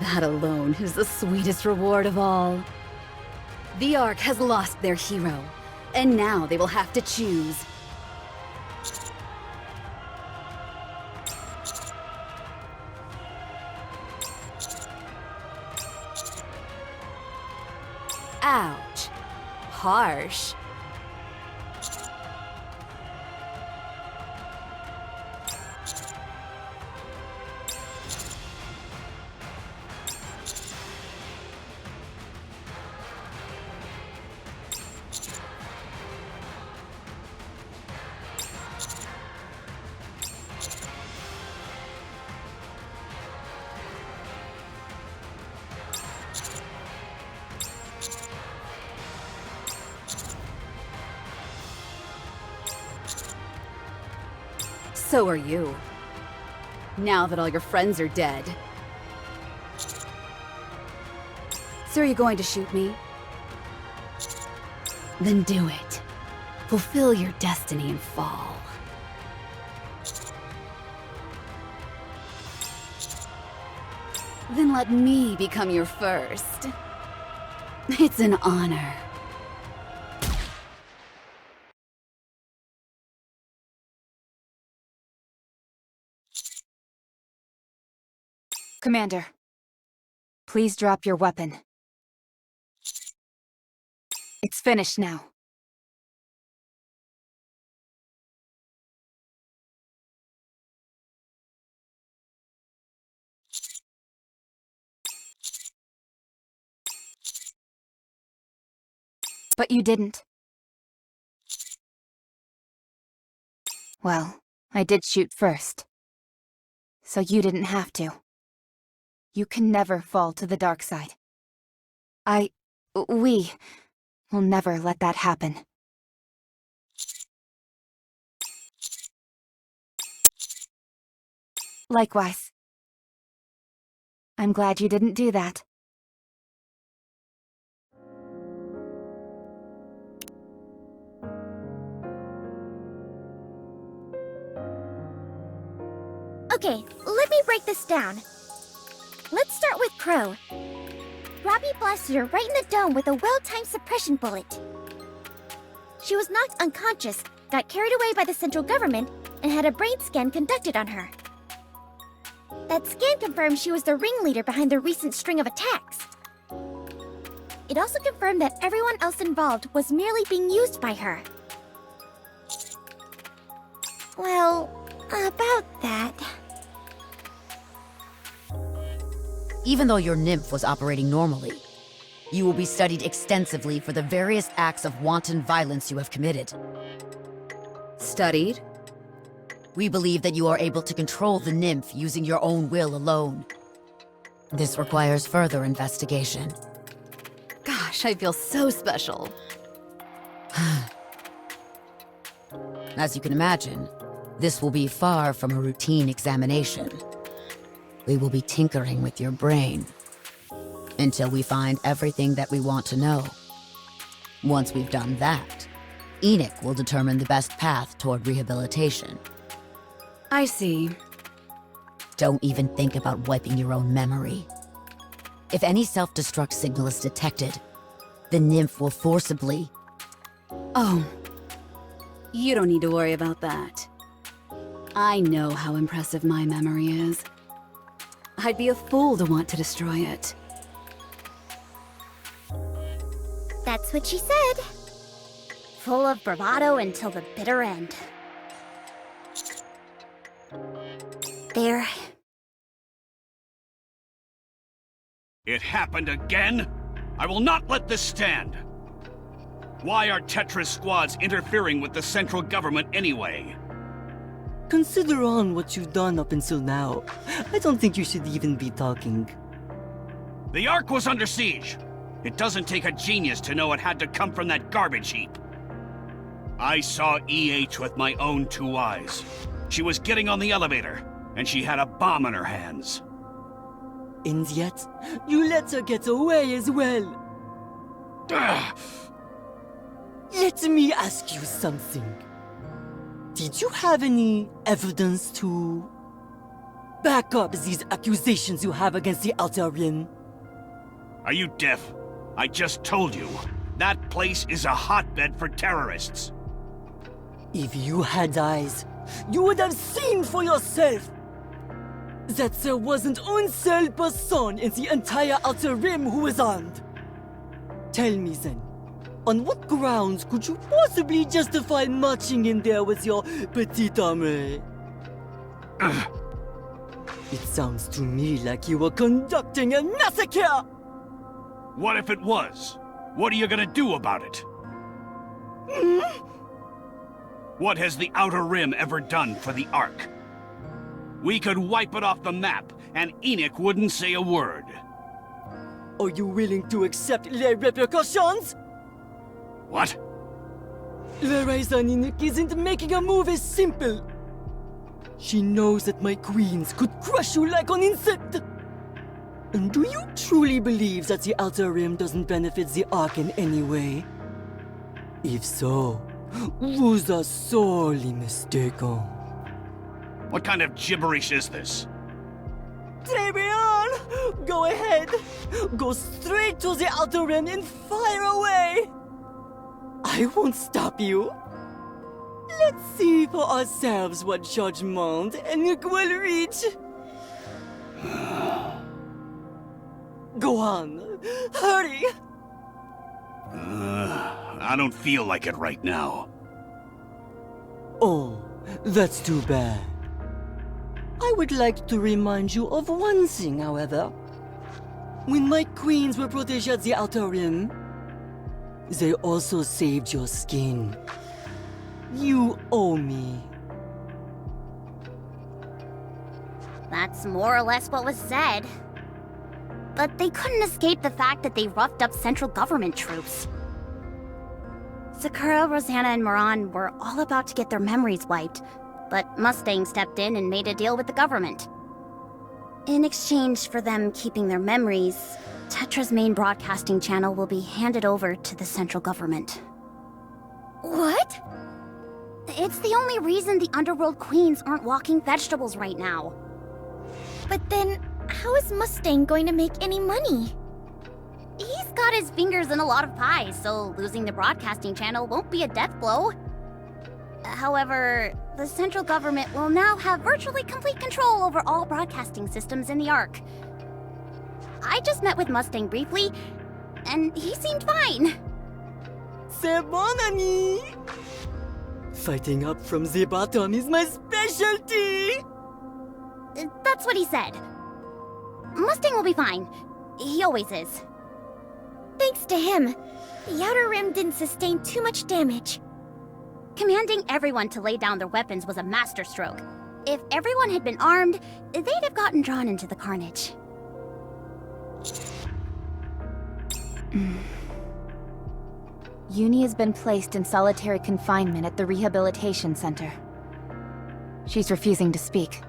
That alone is the sweetest reward of all. The Ark has lost their hero, and now they will have to choose. Ouch. Harsh. So are you. Now that all your friends are dead. So are you going to shoot me? Then do it. Fulfill your destiny and fall. Then let me become your first. It's an honor. Commander, please drop your weapon. It's finished now. But you didn't. Well, I did shoot first. So you didn't have to. You can never fall to the dark side. We will never let that happen. Likewise. I'm glad you didn't do that. Okay, let me break this down. Let's start with Crow. Robbie blasted her right in the dome with a well-timed suppression bullet. She was knocked unconscious, got carried away by the central government, and had a brain scan conducted on her. That scan confirmed she was the ringleader behind the recent string of attacks. It also confirmed that everyone else involved was merely being used by her. Well, about that... Even though your nymph was operating normally, you will be studied extensively for the various acts of wanton violence you have committed. Studied? We believe that you are able to control the nymph using your own will alone. This requires further investigation. Gosh, I feel so special. As you can imagine, this will be far from a routine examination. We will be tinkering with your brain until we find everything that we want to know. Once we've done that, NIKKE will determine the best path toward rehabilitation. I see. Don't even think about wiping your own memory. If any self-destruct signal is detected, the nymph will forcibly... Oh, you don't need to worry about that. I know how impressive my memory is. I'd be a fool to want to destroy it. That's what she said. Full of bravado until the bitter end. There. It happened again? I will not let this stand. Why are Tetra's squads interfering with the central government anyway? Consider on what you've done up until now. I don't think you should even be talking. The Ark was under siege. It doesn't take a genius to know it had to come from that garbage heap. I saw EH with my own 2 eyes. She was getting on the elevator, and she had a bomb in her hands. And yet, you let her get away as well. Ugh. Let me ask you something. Did you have any evidence to back up these accusations you have against the Outer Rim? Are you deaf? I just told you. That place is a hotbed for terrorists. If you had eyes, you would have seen for yourself that there wasn't one single person in the entire Outer Rim who was armed. Tell me then, on what grounds could you possibly justify marching in there with your petite armée? It sounds to me like you were conducting a massacre! What if it was? What are you gonna do about it? What has the Outer Rim ever done for the Ark? We could wipe it off the map, and NIKKE wouldn't say a word. Are you willing to accept les repercussions? What? The reason NIKKE isn't making a move is simple. She knows that my queens could crush you like an insect! And do you truly believe that the Outer Rim doesn't benefit the Ark in any way? If so, vous are sorely mistaken. What kind of gibberish is this? Très bien! Go ahead! Go straight to the Outer Rim and fire away! I won't stop you. Let's see for ourselves what judgment NIKKE will reach. Go on, hurry! I don't feel like it right now. Oh, that's too bad. I would like to remind you of one thing, however. When my queens were protégées at the Outer Rim, they also saved your skin. You owe me. That's more or less what was said. But they couldn't escape the fact that they roughed up central government troops. Sakura, Rosanna, and Moran were all about to get their memories wiped, but Mustang stepped in and made a deal with the government. In exchange for them keeping their memories, Tetra's main broadcasting channel will be handed over to the central government. What? It's the only reason the Underworld Queens aren't walking vegetables right now. But then, how is Mustang going to make any money? He's got his fingers in a lot of pies, so losing the broadcasting channel won't be a death blow. However, the central government will now have virtually complete control over all broadcasting systems in the Ark. I just met with Mustang briefly, and he seemed fine. C'est bon, ami! Fighting up from the bottom is my specialty! That's what he said. Mustang will be fine. He always is. Thanks to him, the Outer Rim didn't sustain too much damage. Commanding everyone to lay down their weapons was a masterstroke. If everyone had been armed, they'd have gotten drawn into the carnage. Uni has been placed in solitary confinement at the rehabilitation center. She's refusing to speak,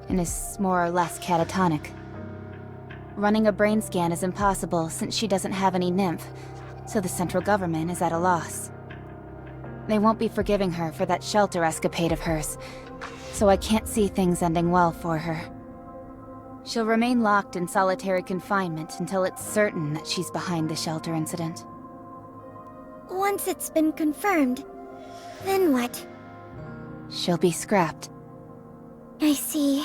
and is more or less catatonic. Running a brain scan is impossible since she doesn't have any nymph, so the central government is at a loss. They won't be forgiving her for that shelter escapade of hers, so I can't see things ending well for her. She'll remain locked in solitary confinement until it's certain that she's behind the shelter incident. Once it's been confirmed, then what? She'll be scrapped. I see.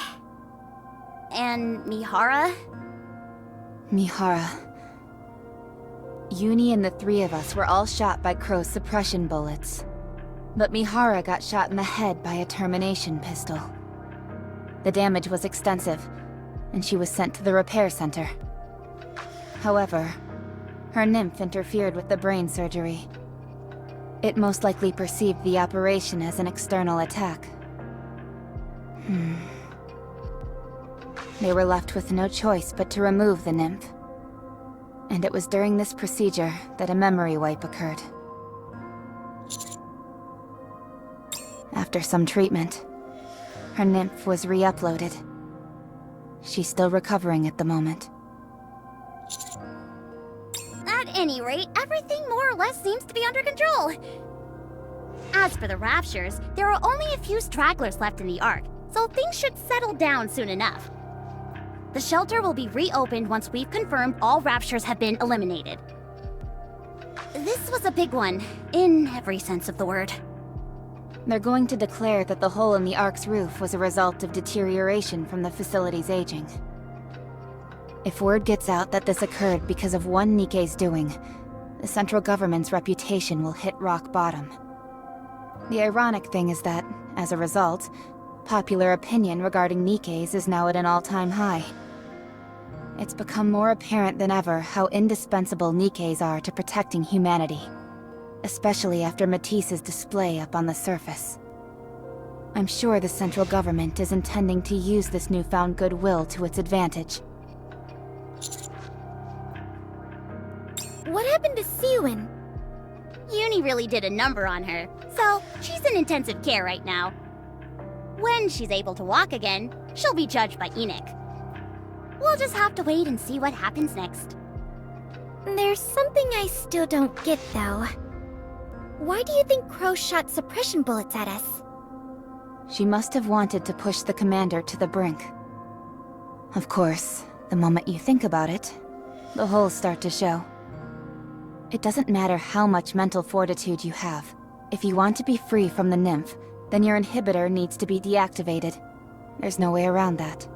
And Mihara? Mihara. Uni and the three of us were all shot by Crow's suppression bullets. But Mihara got shot in the head by a termination pistol. The damage was extensive, and she was sent to the repair center. However, her nymph interfered with the brain surgery. It most likely perceived the operation as an external attack. They were left with no choice but to remove the nymph. And it was during this procedure that a memory wipe occurred. After some treatment, her nymph was re-uploaded. She's still recovering at the moment. At any rate, everything more or less seems to be under control. As for the Raptures, there are only a few stragglers left in the Ark, so things should settle down soon enough. The shelter will be reopened once we've confirmed all Raptures have been eliminated. This was a big one, in every sense of the word. They're going to declare that the hole in the Ark's roof was a result of deterioration from the facility's aging. If word gets out that this occurred because of one NIKKE's doing, the central government's reputation will hit rock bottom. The ironic thing is that, as a result, popular opinion regarding NIKKE's is now at an all-time high. It's become more apparent than ever how indispensable NIKKE's are to protecting humanity, especially after Matisse's display up on the surface. I'm sure the central government is intending to use this newfound goodwill to its advantage. What happened to Siwin? Uni really did a number on her, so she's in intensive care right now. When she's able to walk again, she'll be judged by NIKKE. We'll just have to wait and see what happens next. There's something I still don't get, though. Why do you think Crow shot suppression bullets at us? She must have wanted to push the commander to the brink. Of course, the moment you think about it, the holes start to show. It doesn't matter how much mental fortitude you have. If you want to be free from the nymph, then your inhibitor needs to be deactivated. There's no way around that.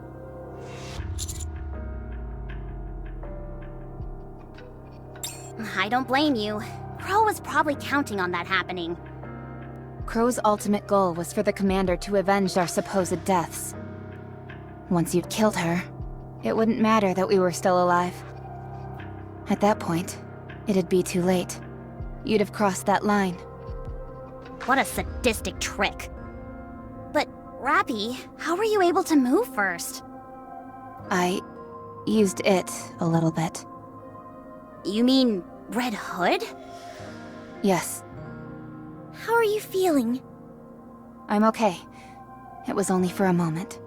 I don't blame you. Crow was probably counting on that happening. Crow's ultimate goal was for the commander to avenge our supposed deaths. Once you'd killed her, it wouldn't matter that we were still alive. At that point, it'd be too late. You'd have crossed that line. What a sadistic trick. But, Rappy, how were you able to move first? I used it a little bit. You mean Red Hood? Yes. How are you feeling? I'm okay. It was only for a moment.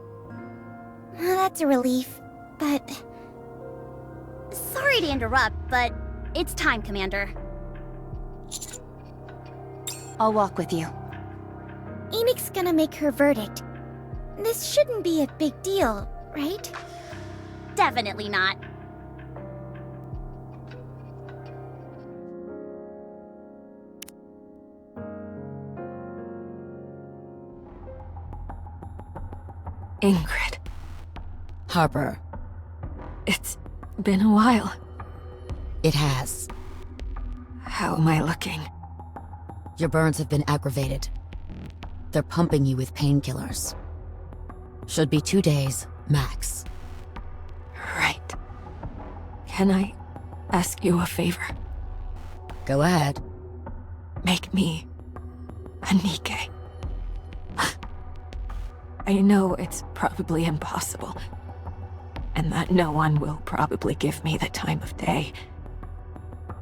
That's a relief, but... Sorry to interrupt, but it's time, Commander. I'll walk with you. NIKKE's gonna make her verdict. This shouldn't be a big deal, right? Definitely not. Ingrid. Harper. It's been a while. It has. How am I looking? Your burns have been aggravated. They're pumping you with painkillers. Should be 2 days, max. Right. Can I ask you a favor? Go ahead. Make me a NIKKE. I know it's probably impossible, and that no one will probably give me the time of day,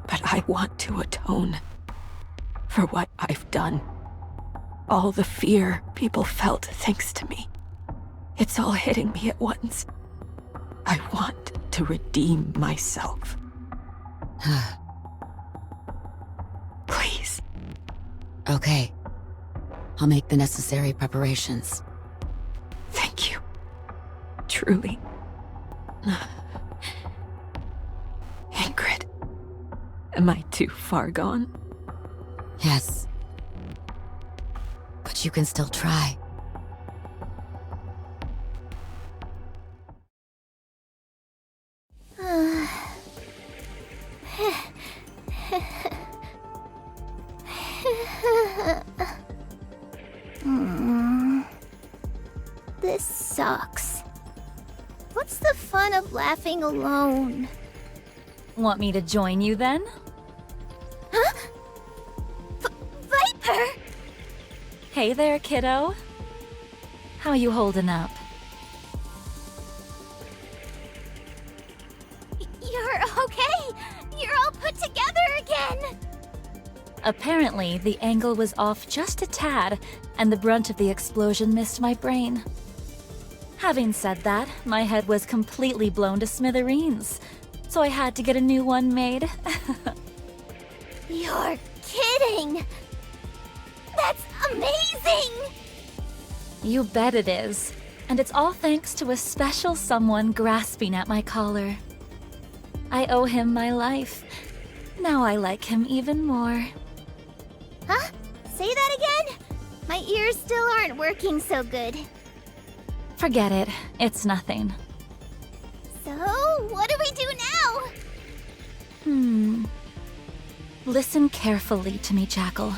but I want to atone for what I've done. All the fear people felt thanks to me. It's all hitting me at once. I want to redeem myself. Please. Okay. I'll make the necessary preparations. Thank you. Truly. Ingrid, am I too far gone? Yes. But you can still try. This sucks. What's the fun of laughing alone? Want me to join you then? Huh? Viper! Hey there, kiddo. How you holding up? You're okay! You're all put together again! Apparently, the angle was off just a tad, and the brunt of the explosion missed my brain. Having said that, my head was completely blown to smithereens, so I had to get a new one made. You're kidding! That's amazing! You bet it is. And it's all thanks to a special someone grasping at my collar. I owe him my life. Now I like him even more. Huh? Say that again? My ears still aren't working so good. Forget it. It's nothing. So, what do we do now? Listen carefully to me, Jackal.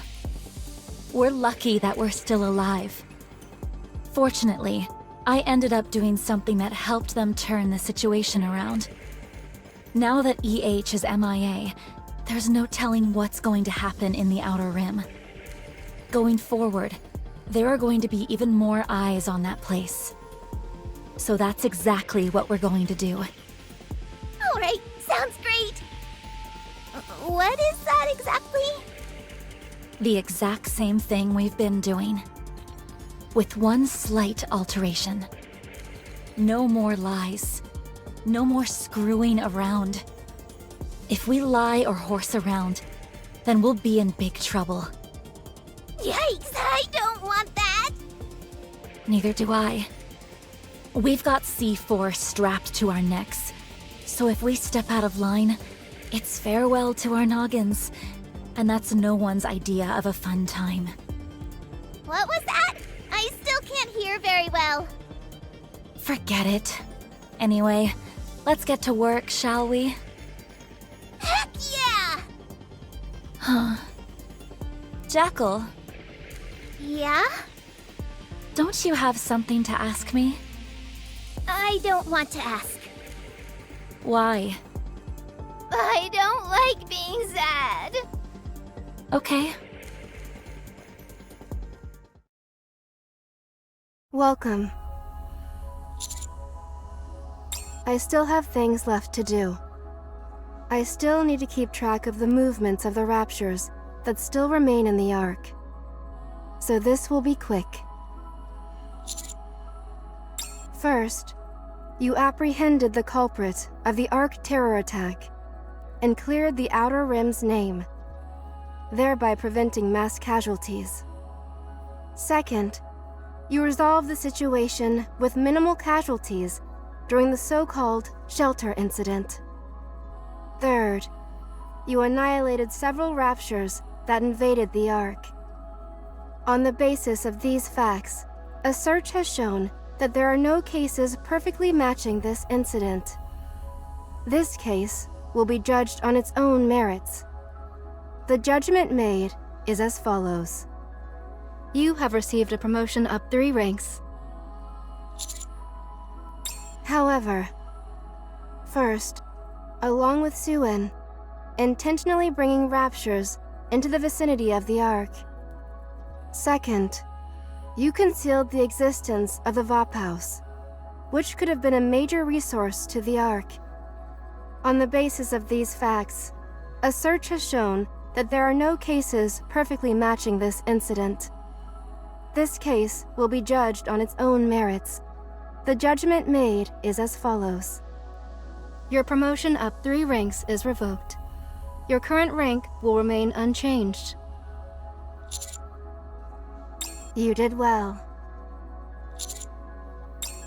We're lucky that we're still alive. Fortunately, I ended up doing something that helped them turn the situation around. Now that EH is MIA, there's no telling what's going to happen in the Outer Rim. Going forward, there are going to be even more eyes on that place. So that's exactly what we're going to do. Alright, sounds great. What is that exactly? The exact same thing we've been doing. With one slight alteration. No more lies. No more screwing around. If we lie or horse around, then we'll be in big trouble. Yikes, I don't want that! Neither do I. We've got C4 strapped to our necks, so if we step out of line, it's farewell to our noggins, and that's no one's idea of a fun time. What was that? I still can't hear very well. Forget it. Anyway, let's get to work, shall we? Heck yeah! Huh. Jackal, Yeah? don't you have something to ask me? I don't want to ask. Why? I don't like being sad. Okay. Welcome. I still have things left to do. I still need to keep track of the movements of the Raptures that still remain in the Ark. So this will be quick. First, you apprehended the culprit of the Ark terror attack and cleared the Outer Rim's name, thereby preventing mass casualties. Second, you resolved the situation with minimal casualties during the so-called shelter incident. Third, you annihilated several Raptures that invaded the Ark. On the basis of these facts, a search has shown that there are no cases perfectly matching this incident. This case will be judged on its own merits. The judgment made is as follows. You have received a promotion up 3 ranks. However, first, along with Suen, intentionally bringing Raptures into the vicinity of the Ark. Second, you concealed the existence of the Vop House, which could have been a major resource to the Ark. On the basis of these facts, a search has shown that there are no cases perfectly matching this incident. This case will be judged on its own merits. The judgment made is as follows. Your promotion up 3 ranks is revoked. Your current rank will remain unchanged. You did well.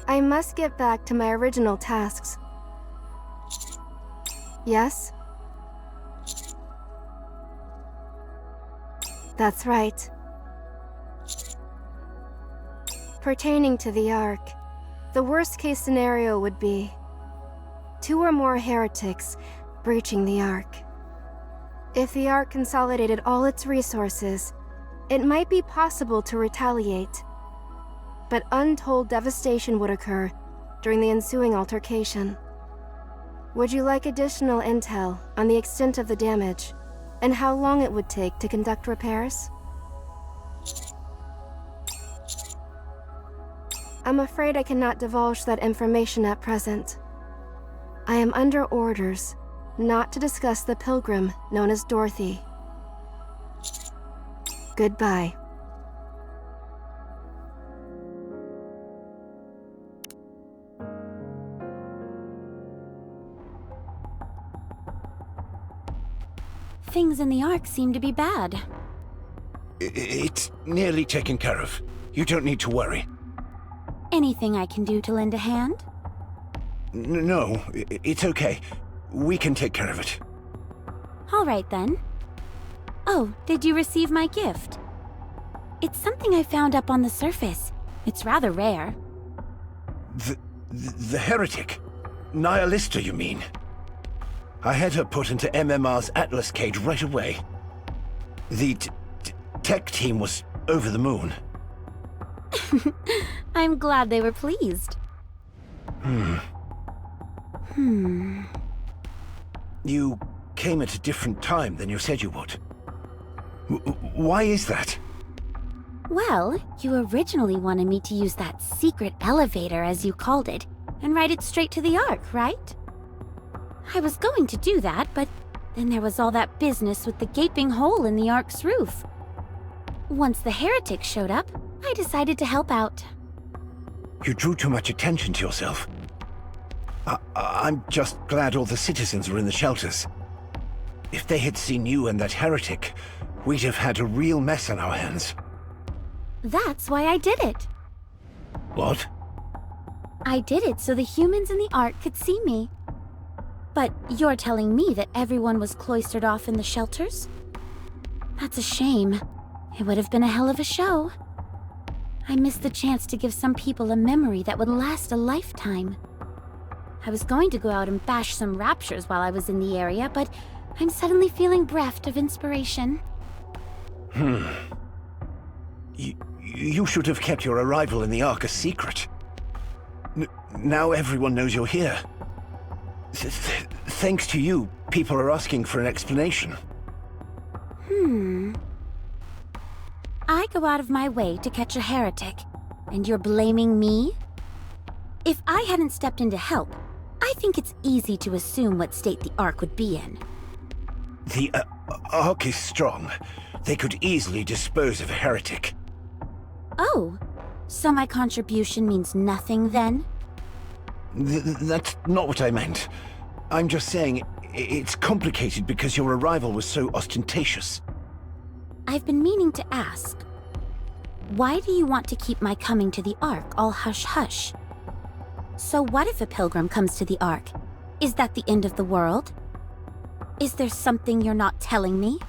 I must get back to my original tasks. Yes? That's right. Pertaining to the Ark, the worst-case scenario would be 2 or more heretics breaching the Ark. If the Ark consolidated all its resources, it might be possible to retaliate, but untold devastation would occur during the ensuing altercation. Would you like additional intel on the extent of the damage and how long it would take to conduct repairs? I'm afraid I cannot divulge that information at present. I am under orders not to discuss the pilgrim known as Dorothy. Goodbye. Things in the Ark seem to be bad. It's nearly taken care of. You don't need to worry. Anything I can do to lend a hand? No, it's okay. We can take care of it. All right then. Oh, did you receive my gift? It's something I found up on the surface. It's rather rare. The heretic? Nihilista, you mean? I had her put into MMR's Atlas cage right away. The tech team was over the moon. I'm glad they were pleased. You came at a different time than you said you would. Why is that? Well, you originally wanted me to use that secret elevator, as you called it, and ride it straight to the Ark, right? I was going to do that, but then there was all that business with the gaping hole in the Ark's roof. Once the heretics showed up, I decided to help out. You drew too much attention to yourself. I'm just glad all the citizens were in the shelters. If they had seen you and that heretic, we'd have had a real mess on our hands. That's why I did it. What? I did it so the humans in the Ark could see me. But you're telling me that everyone was cloistered off in the shelters? That's a shame. It would have been a hell of a show. I missed the chance to give some people a memory that would last a lifetime. I was going to go out and bash some raptures while I was in the area, but I'm suddenly feeling bereft of inspiration. You should have kept your arrival in the Ark a secret. Now everyone knows you're here. Thanks to you, people are asking for an explanation. I go out of my way to catch a heretic, and you're blaming me? If I hadn't stepped in to help, I think it's easy to assume what state the Ark would be in. The Ark is strong. They could easily dispose of a heretic. Oh, so my contribution means nothing then? That's not what I meant. I'm just saying it's complicated because your arrival was so ostentatious. I've been meaning to ask. Why do you want to keep my coming to the Ark all hush-hush? So what if a pilgrim comes to the Ark? Is that the end of the world? Is there something you're not telling me?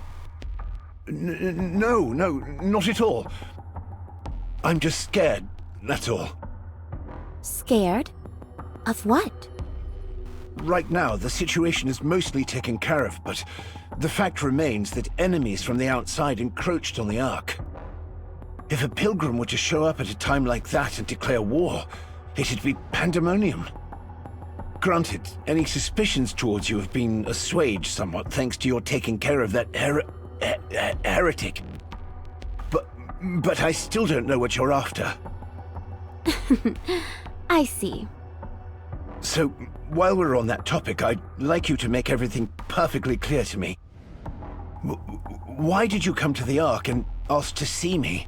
No, not at all. I'm just scared, that's all. Scared? Of what? Right now, the situation is mostly taken care of, but the fact remains that enemies from the outside encroached on the Ark. If a pilgrim were to show up at a time like that and declare war, it'd be pandemonium. Granted, any suspicions towards you have been assuaged somewhat thanks to your taking care of that heretic. But I still don't know what you're after. I see. So, while we're on that topic, I'd like you to make everything perfectly clear to me. Why did you come to the Ark and ask to see me?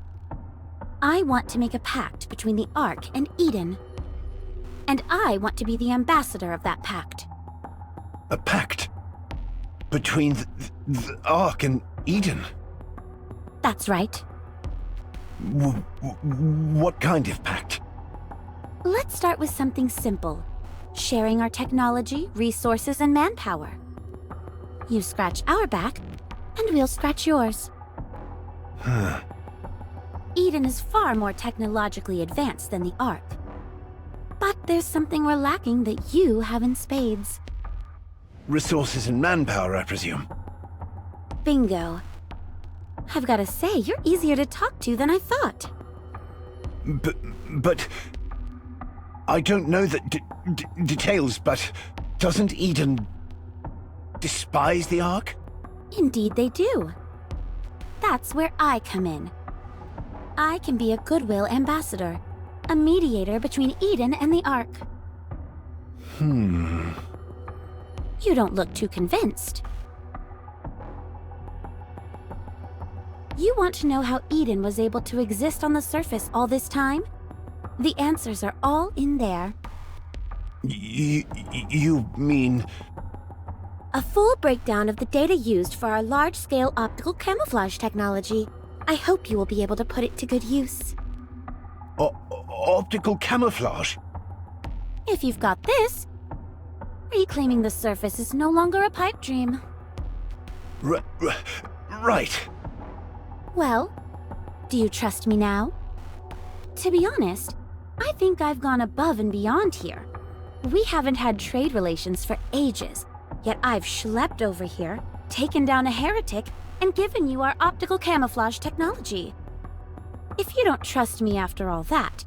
I want to make a pact between the Ark and Eden. And I want to be the ambassador of that pact. A pact? Between the Ark and Eden? That's right. What kind of pact? Let's start with something simple. Sharing our technology, resources, and manpower. You scratch our back, and we'll scratch yours. Eden is far more technologically advanced than the Ark. But there's something we're lacking that you have in spades. Resources and manpower, I presume. Bingo. I've gotta say, you're easier to talk to than I thought. But... I don't know the details, but doesn't Eden despise the Ark? Indeed they do. That's where I come in. I can be a goodwill ambassador, a mediator between Eden and the Ark. You don't look too convinced. You want to know how Eden was able to exist on the surface all this time? The answers are all in there. You mean... A full breakdown of the data used for our large-scale optical camouflage technology. I hope you will be able to put it to good use. Optical camouflage? If you've got this, reclaiming the surface is no longer a pipe dream. Right. Well, do you trust me now? To be honest, I think I've gone above and beyond here. We haven't had trade relations for ages, yet I've schlepped over here, taken down a heretic, and given you our optical camouflage technology. If you don't trust me after all that,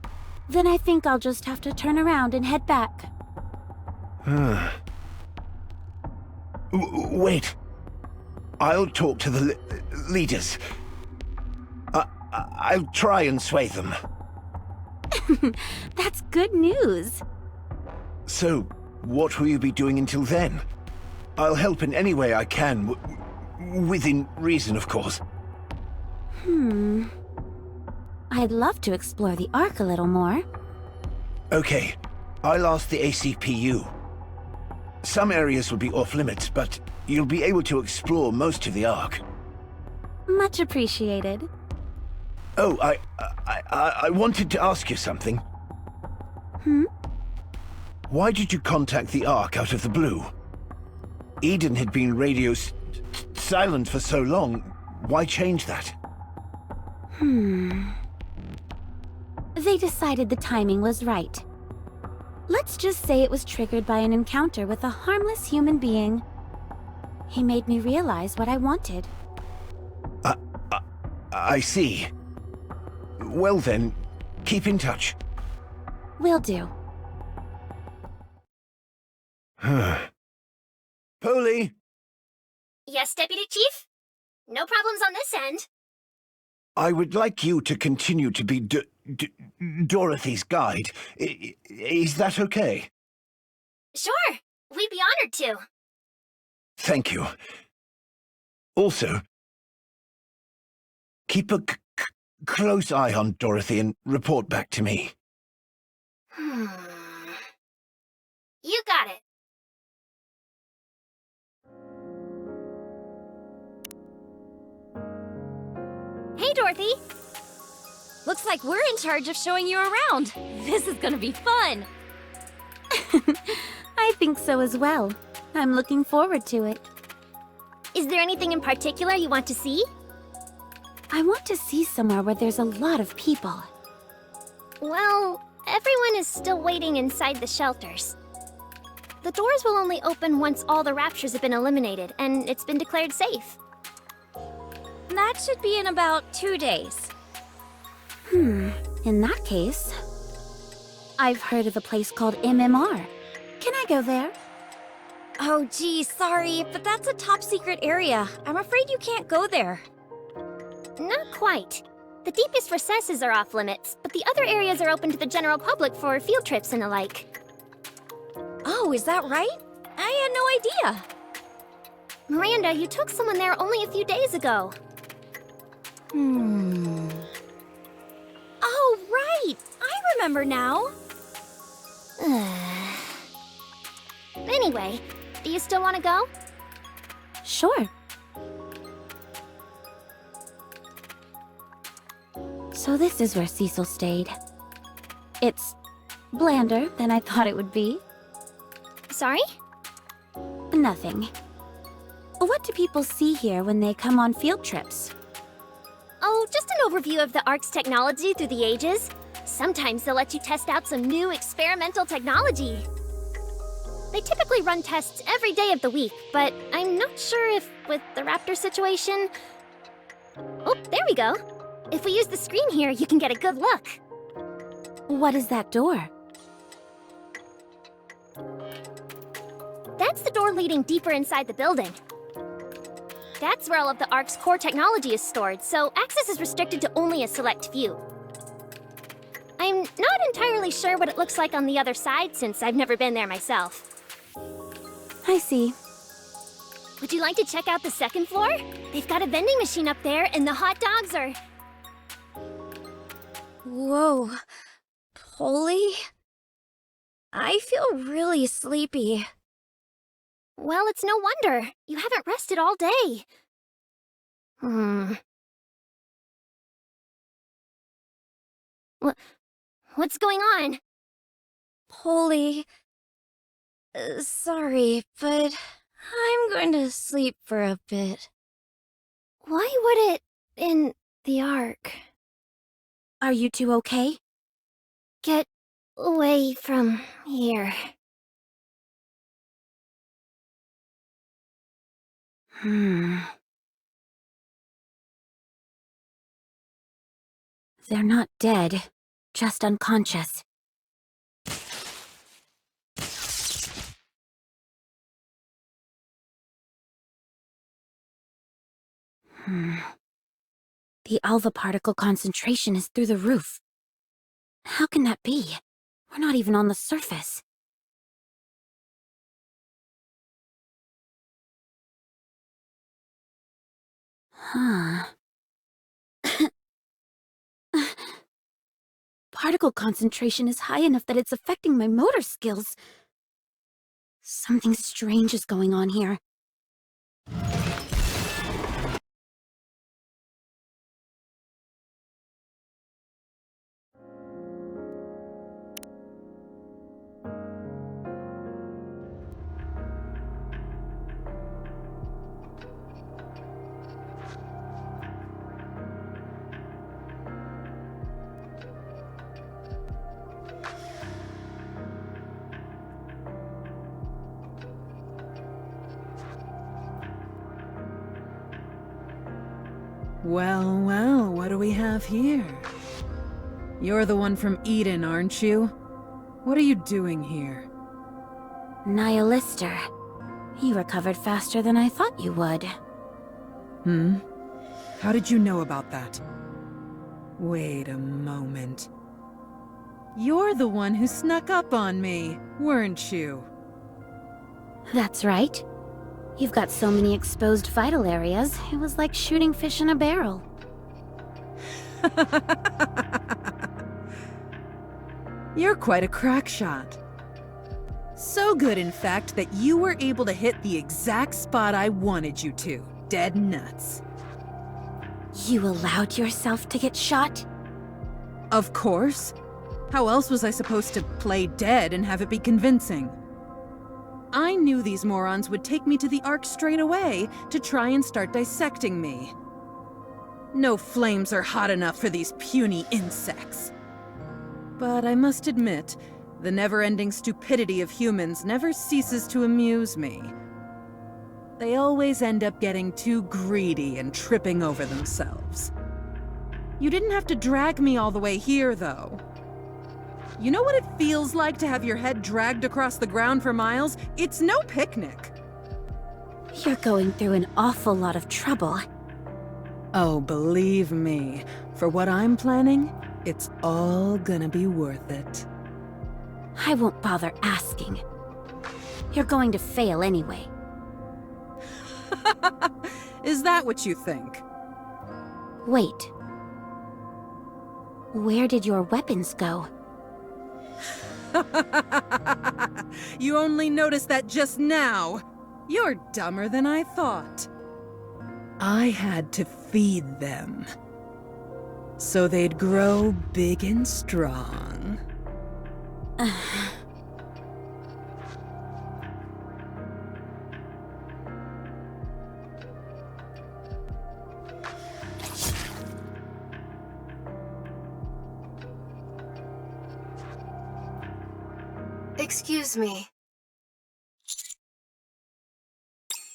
then I think I'll just have to turn around and head back. Wait. I'll talk to the leaders. I'll try and sway them. That's good news. So, what will you be doing until then? I'll help in any way I can, within reason, of course. I'd love to explore the Ark a little more. Okay, I'll ask the ACPU. Some areas will be off-limits, but you'll be able to explore most of the Ark. Much appreciated. Oh, I wanted to ask you something. Why did you contact the Ark out of the blue? Eden had been radio silent for so long. Why change that? They decided the timing was right. Let's just say it was triggered by an encounter with a harmless human being. He made me realize what I wanted. I see. Well then, keep in touch. Will do. Polly? Yes, Deputy Chief? No problems on this end. I would like you to continue to be Dorothy's guide. Is that okay? Sure, we'd be honored to. Thank you. Also, keep a close eye on Dorothy and report back to me. You got it. Hey, Dorothy. Looks like we're in charge of showing you around. This is gonna be fun. I think so as well. I'm looking forward to it. Is there anything in particular you want to see? I want to see somewhere where there's a lot of people. Well, everyone is still waiting inside the shelters. The doors will only open once all the raptures have been eliminated, and it's been declared safe. That should be in about 2 days. In that case, I've heard of a place called MMR. Can I go there? Oh, gee, sorry, but that's a top secret area. I'm afraid you can't go there. Not quite. The deepest recesses are off limits, but the other areas are open to the general public for field trips and the like. Oh, is that right? I had no idea. Miranda, you took someone there only a few days ago. Oh, right! I remember now. Anyway, do you still want to go? Sure. So this is where Cecil stayed. It's blander than I thought it would be. Sorry? Nothing. What do people see here when they come on field trips? Oh, just an overview of the Ark's technology through the ages. Sometimes they'll let you test out some new experimental technology. They typically run tests every day of the week, but I'm not sure if, with the raptor situation... Oh, there we go. If we use the screen here, you can get a good look. What is that door? That's the door leading deeper inside the building. That's where all of the Ark's core technology is stored, so access is restricted to only a select few. I'm not entirely sure what it looks like on the other side, since I've never been there myself. I see. Would you like to check out the second floor? They've got a vending machine up there, and the hot dogs are... Whoa. Polly? I feel really sleepy. Well, it's no wonder. You haven't rested all day. What's going on? Polly... sorry, but I'm going to sleep for a bit. Why would it... in the Ark? Are you two okay? Get away from here. They're not dead, just unconscious. The alpha particle concentration is through the roof. How can that be? We're not even on the surface. Huh. particle concentration is high enough that it's affecting my motor skills. Something strange is going on here. Well, well, what do we have here? You're the one from Eden, aren't you? What are you doing here? Nihilister. You recovered faster than I thought you would. Hmm? How did you know about that? Wait a moment. You're the one who snuck up on me, weren't you? That's right. You've got so many exposed vital areas, it was like shooting fish in a barrel. You're quite a crack shot. So good, in fact, that you were able to hit the exact spot I wanted you to. Dead nuts. You allowed yourself to get shot? Of course. How else was I supposed to play dead and have it be convincing? I knew these morons would take me to the Ark straight away to try and start dissecting me. No flames are hot enough for these puny insects. But I must admit, the never-ending stupidity of humans never ceases to amuse me. They always end up getting too greedy and tripping over themselves. You didn't have to drag me all the way here, though. You know what it feels like to have your head dragged across the ground for miles? It's no picnic. You're going through an awful lot of trouble. Oh, believe me, for what I'm planning, it's all gonna be worth it. I won't bother asking. You're going to fail anyway. Is that what you think? Wait. Where did your weapons go? You only noticed that just now. You're dumber than I thought. I had to feed them, so they'd grow big and strong. Excuse me.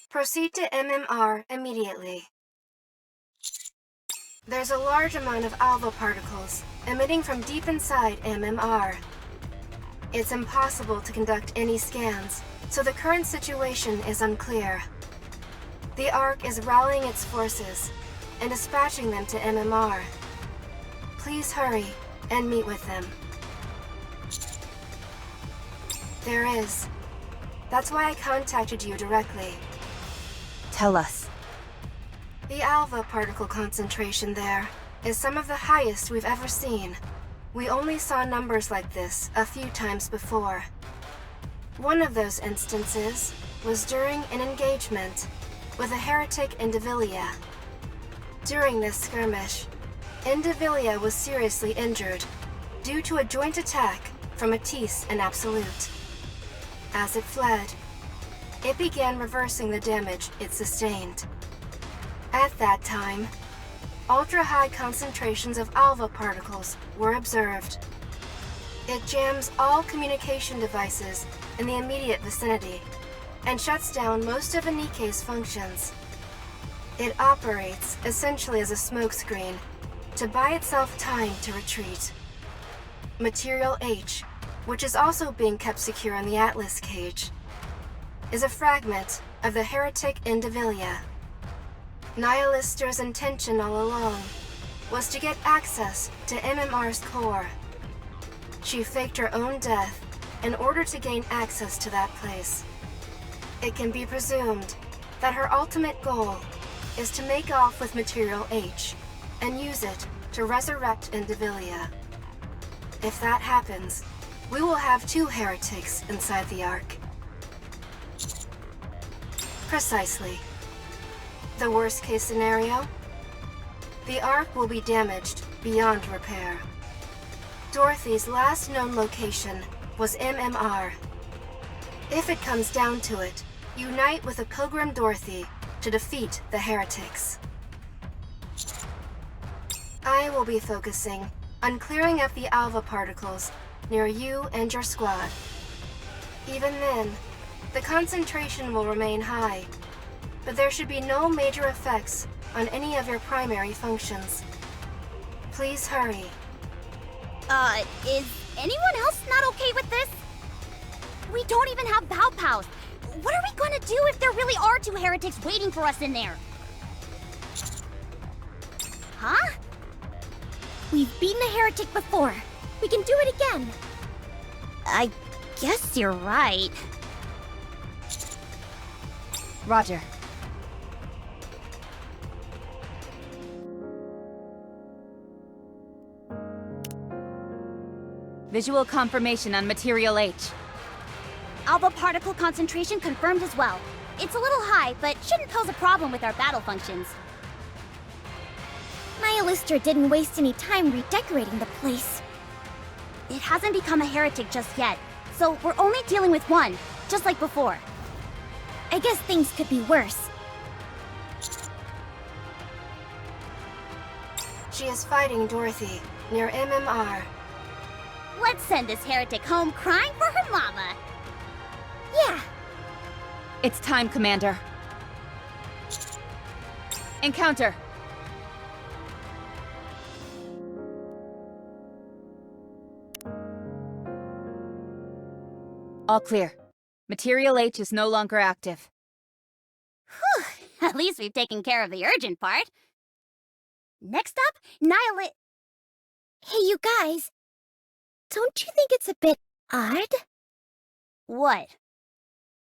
Proceed to MMR immediately. There's a large amount of alpha particles emitting from deep inside MMR. It's impossible to conduct any scans, so the current situation is unclear. The Ark is rallying its forces and dispatching them to MMR. Please hurry and meet with them. There is. That's why I contacted you directly. Tell us. The alpha particle concentration there is some of the highest we've ever seen. We only saw numbers like this a few times before. One of those instances was during an engagement with a heretic Indivilia. During this skirmish, Indivilia was seriously injured due to a joint attack from Matisse and Absolute. As it fled, it began reversing the damage it sustained. At that time, ultra-high concentrations of alpha particles were observed. It jams all communication devices in the immediate vicinity and shuts down most of a NIKKE's functions. It operates essentially as a smokescreen to buy itself time to retreat. Material H, which is also being kept secure in the Atlas cage, is a fragment of the heretic Indivilia. Nihilister's intention all along was to get access to MMR's core. She faked her own death in order to gain access to that place. It can be presumed that her ultimate goal is to make off with Material H and use it to resurrect Indivilia. If that happens, we will have 2 heretics inside the Ark. Precisely. The worst case scenario? The Ark will be damaged beyond repair. Dorothy's last known location was MMR. If it comes down to it, unite with a Pilgrim Dorothy to defeat the heretics. I will be focusing on clearing up the alpha particles near you and your squad. Even then, the concentration will remain high, but there should be no major effects on any of your primary functions. Please hurry. Is anyone else not okay with this? We don't even have Pow Pows. What are we gonna do if there really are 2 heretics waiting for us in there? Huh? We've beaten a heretic before. We can do it again. I guess you're right. Roger. Visual confirmation on Material H. Alpha particle concentration confirmed as well. It's a little high, but shouldn't pose a problem with our battle functions. Nihilistra didn't waste any time redecorating the place. It hasn't become a heretic just yet, so we're only dealing with 1, just like before. I guess things could be worse. She is fighting Dorothy near MMR. Let's send this heretic home crying for her mama. Yeah. It's time, Commander. Encounter. All clear. Material H is no longer active. Whew, at least we've taken care of the urgent part. Next up, Nihilist... Hey, you guys. Don't you think it's a bit odd? What?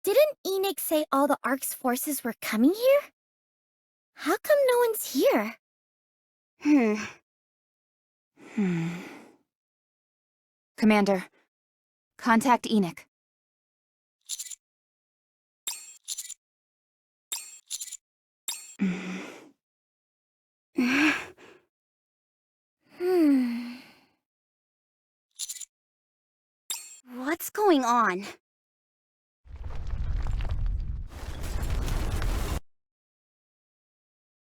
Didn't Enoch say all the Ark's forces were coming here? How come no one's here? Commander, contact Enoch. What's going on?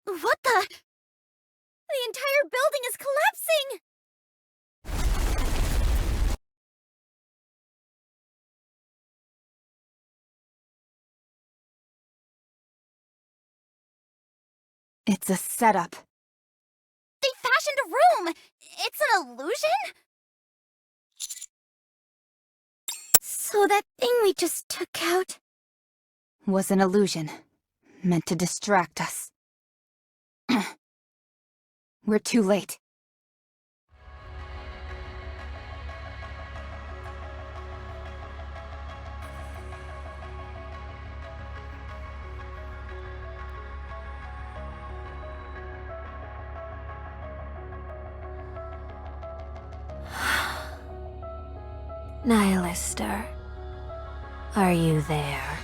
What the? The entire building is collapsing! It's a setup. They fashioned a room! It's an illusion? So that thing we just took out... Was an illusion, meant to distract us. We're too late. Nihilistra, are you there?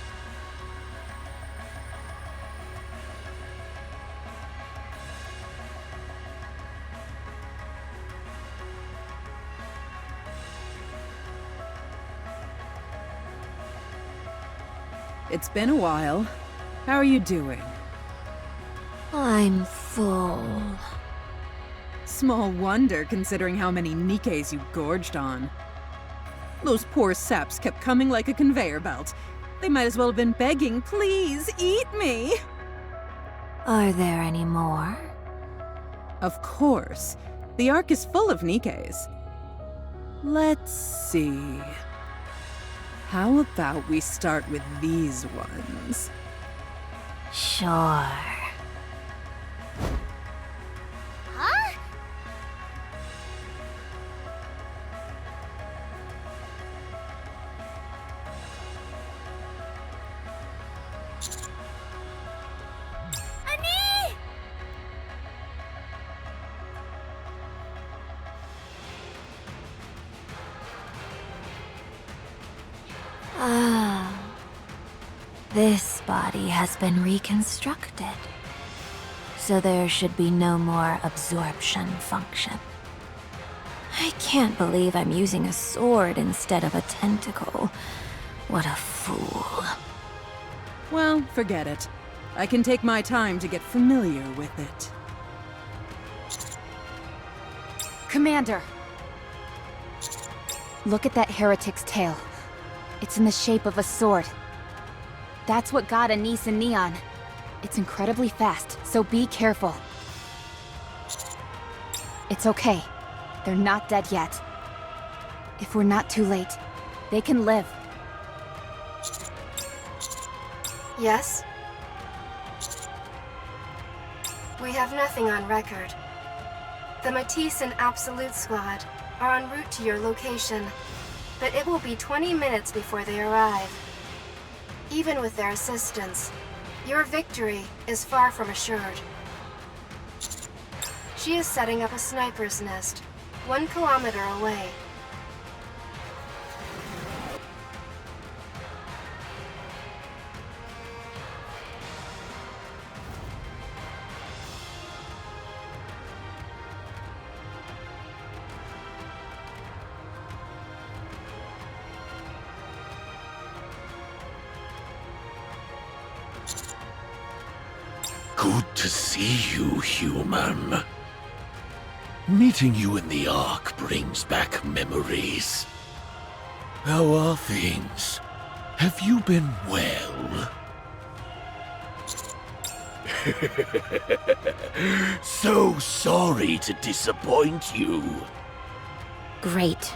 It's been a while. How are you doing? I'm full. Small wonder, considering how many NIKKEs you gorged on. Those poor saps kept coming like a conveyor belt. They might as well have been begging, please, eat me! Are there any more? Of course. The Ark is full of NIKKEs. Let's see... How about we start with these ones? Sure. Huh? Annie! This body has been reconstructed, so there should be no more absorption function. I can't believe I'm using a sword instead of a tentacle. What a fool. Well, forget it. I can take my time to get familiar with it. Commander! Look at that heretic's tail. It's in the shape of a sword. That's what got Anise and Neon. It's incredibly fast, so be careful. It's okay. They're not dead yet. If we're not too late, they can live. Yes? We have nothing on record. The Matisse and Absolute Squad are en route to your location, but it will be 20 minutes before they arrive. Even with their assistance, your victory is far from assured. She is setting up a sniper's nest, 1 kilometer away. Good to see you, human. Meeting you in the Ark brings back memories. How are things? Have you been well? So sorry to disappoint you. Great.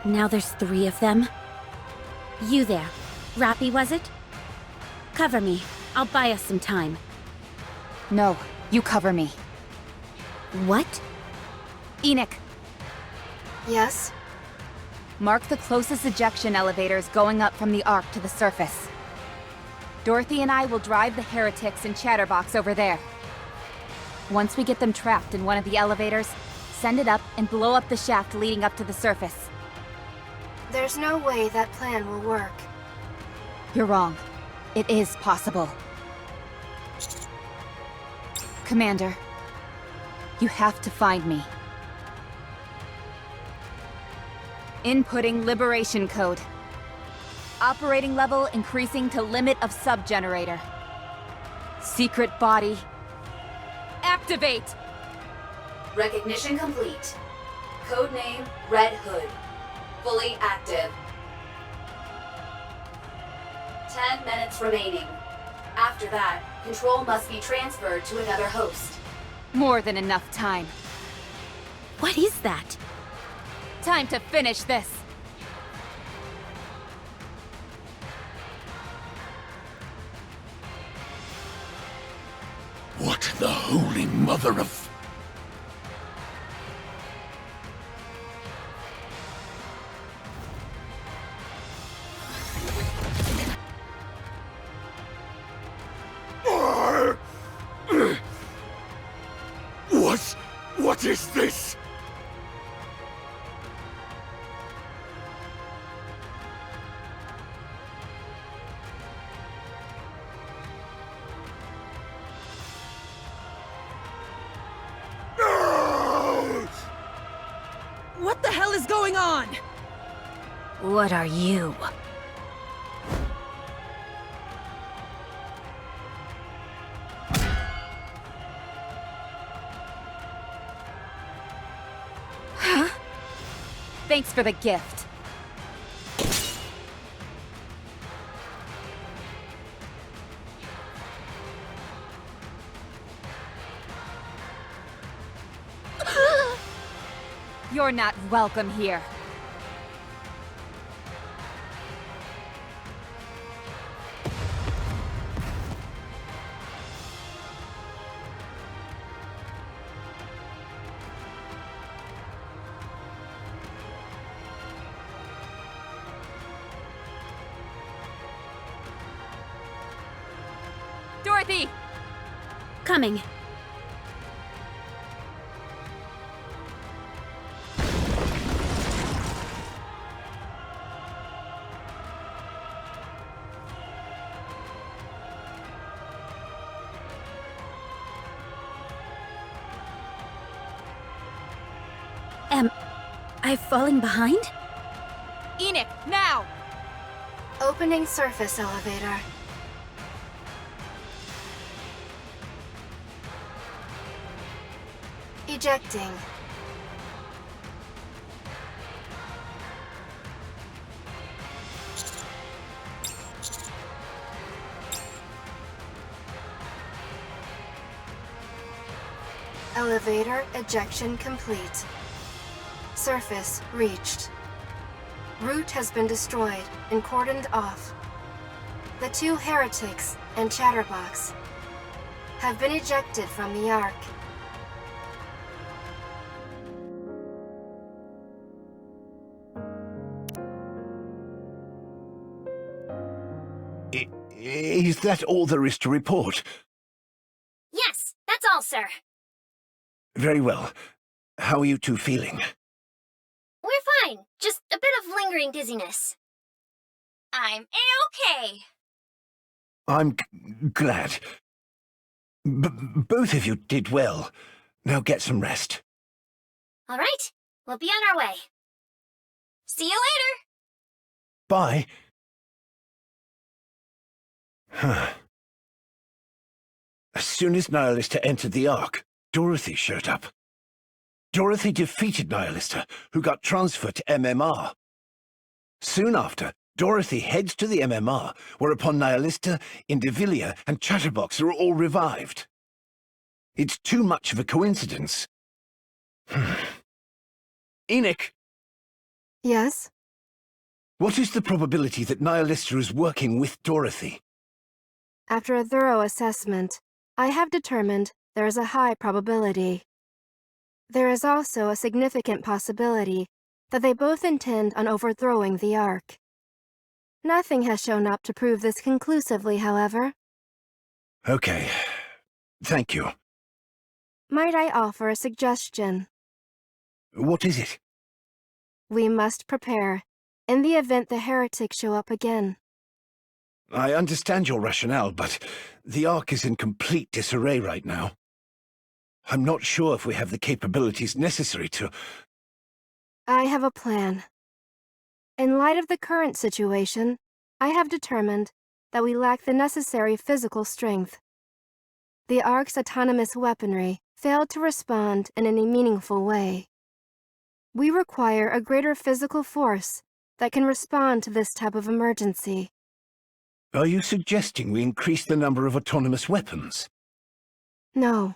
Now there's 3 of them. You there. Rappy, was it? Cover me. I'll buy us some time. No, you cover me. What? Enoch. Yes? Mark the closest ejection elevators going up from the Ark to the surface. Dorothy and I will drive the heretics and Chatterbox over there. Once we get them trapped in one of the elevators, send it up and blow up the shaft leading up to the surface. There's no way that plan will work. You're wrong. It is possible. Commander, you have to find me. Inputting liberation code. Operating level increasing to limit of sub-generator. Secret body. Activate! Recognition complete. Codename Red Hood. Fully active. 10 minutes remaining. After that, control must be transferred to another host. More than enough time. What is that? Time to finish this. What the holy mother of... What is this? No! What the hell is going on? What are you? Thanks for the gift. You're not welcome here. Dorothy! Coming. Am I falling behind? Enoch, now! Opening surface elevator. Ejecting. Elevator ejection complete. Surface reached. Route has been destroyed and cordoned off. The two heretics and Chatterbox have been ejected from the Ark. Is that all there is to report? Yes, that's all, sir. Very well. How are you two feeling? We're fine. Just a bit of lingering dizziness. I'm A-okay. I'm glad. Both of you did well. Now get some rest. All right, we'll be on our way. See you later. Bye. As soon as Nihilista entered the Ark, Dorothy showed up. Dorothy defeated Nihilista, who got transferred to MMR. Soon after, Dorothy heads to the MMR, whereupon Nihilista, Indivilia, and Chatterbox are all revived. It's too much of a coincidence. Enoch! Yes? What is the probability that Nihilista is working with Dorothy? After a thorough assessment, I have determined there is a high probability. There is also a significant possibility that they both intend on overthrowing the Ark. Nothing has shown up to prove this conclusively, however. Okay. Thank you. Might I offer a suggestion? What is it? We must prepare, in the event the heretics show up again. I understand your rationale, but the Ark is in complete disarray right now. I'm not sure if we have the capabilities necessary to... I have a plan. In light of the current situation, I have determined that we lack the necessary physical strength. The Ark's autonomous weaponry failed to respond in any meaningful way. We require a greater physical force that can respond to this type of emergency. Are you suggesting we increase the number of autonomous weapons? No.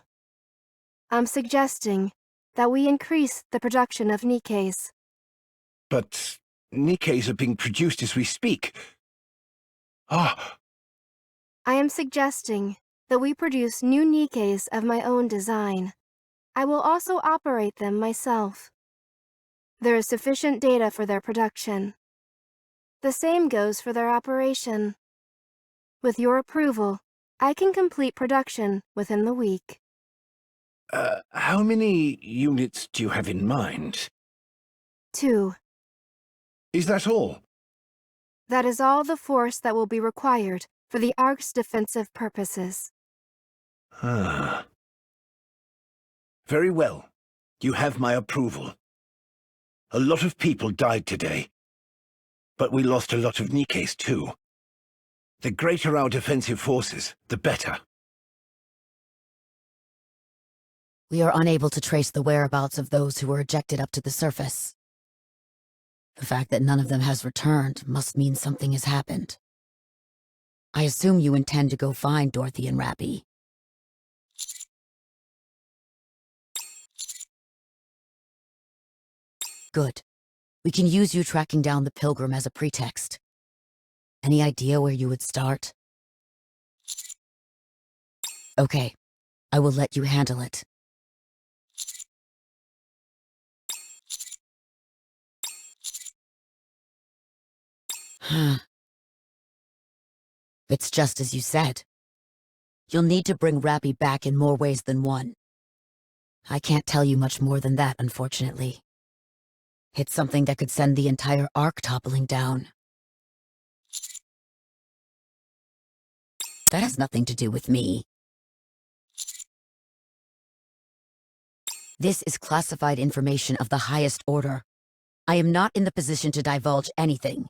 I'm suggesting that we increase the production of NIKKEs. But NIKKEs are being produced as we speak. Ah! I am suggesting that we produce new NIKKEs of my own design. I will also operate them myself. There is sufficient data for their production. The same goes for their operation. With your approval, I can complete production within the week. How many units do you have in mind? 2. Is that all? That is all the force that will be required for the Ark's defensive purposes. Ah. Very well. You have my approval. A lot of people died today. But we lost a lot of NIKKEs too. The greater our defensive forces, the better. We are unable to trace the whereabouts of those who were ejected up to the surface. The fact that none of them has returned must mean something has happened. I assume you intend to go find Dorothy and Rappy. Good. We can use you tracking down the Pilgrim as a pretext. Any idea where you would start? Okay. I will let you handle it. It's just as you said. You'll need to bring Rappy back in more ways than one. I can't tell you much more than that, unfortunately. It's something that could send the entire Ark toppling down. That has nothing to do with me. This is classified information of the highest order. I am not in the position to divulge anything.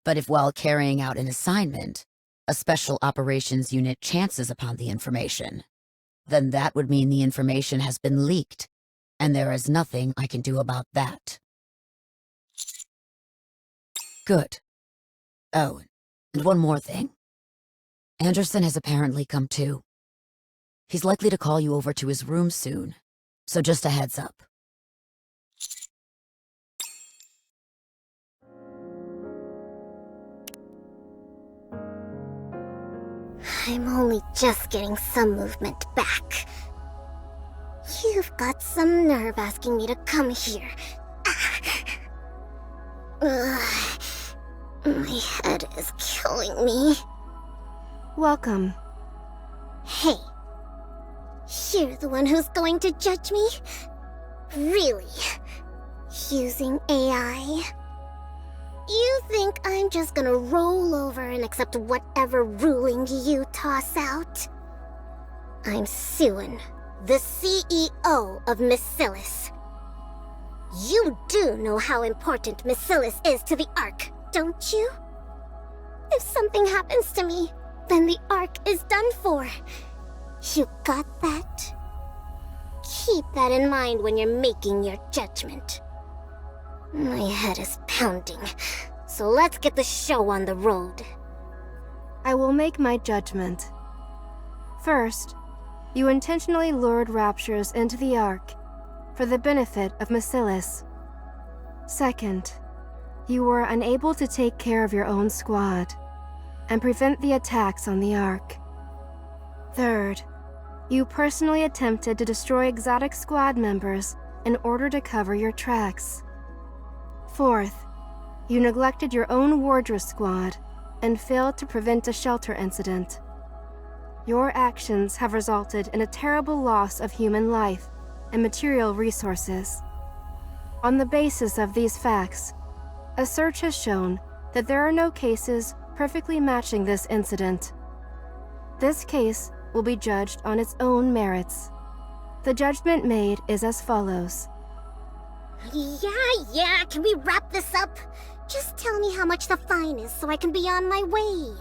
But if while carrying out an assignment, a special operations unit chances upon the information, then that would mean the information has been leaked, and there is nothing I can do about that. Good. Oh, and one more thing. Anderson has apparently come to. He's likely to call you over to his room soon, so just a heads up. I'm only just getting some movement back. You've got some nerve asking me to come here. Ugh. My head is killing me. Welcome. Hey. You're the one who's going to judge me? Really? Using AI? You think I'm just gonna roll over and accept whatever ruling you toss out? I'm Suan, the CEO of Massilis. You do know how important Massilis is to the Ark, don't you? If something happens to me, then the Ark is done for. You got that? Keep that in mind when you're making your judgment. My head is pounding, so let's get the show on the road. I will make my judgment. First, you intentionally lured Raptures into the Ark for the benefit of Massilis. Second, you were unable to take care of your own squad and prevent the attacks on the Ark. Third, you personally attempted to destroy exotic squad members in order to cover your tracks. Fourth, you neglected your own wardress squad and failed to prevent a shelter incident. Your actions have resulted in a terrible loss of human life and material resources. On the basis of these facts, a search has shown that there are no cases perfectly matching this incident. This case will be judged on its own merits. The judgment made is as follows. Yeah, can we wrap this up? Just tell me how much the fine is so I can be on my way.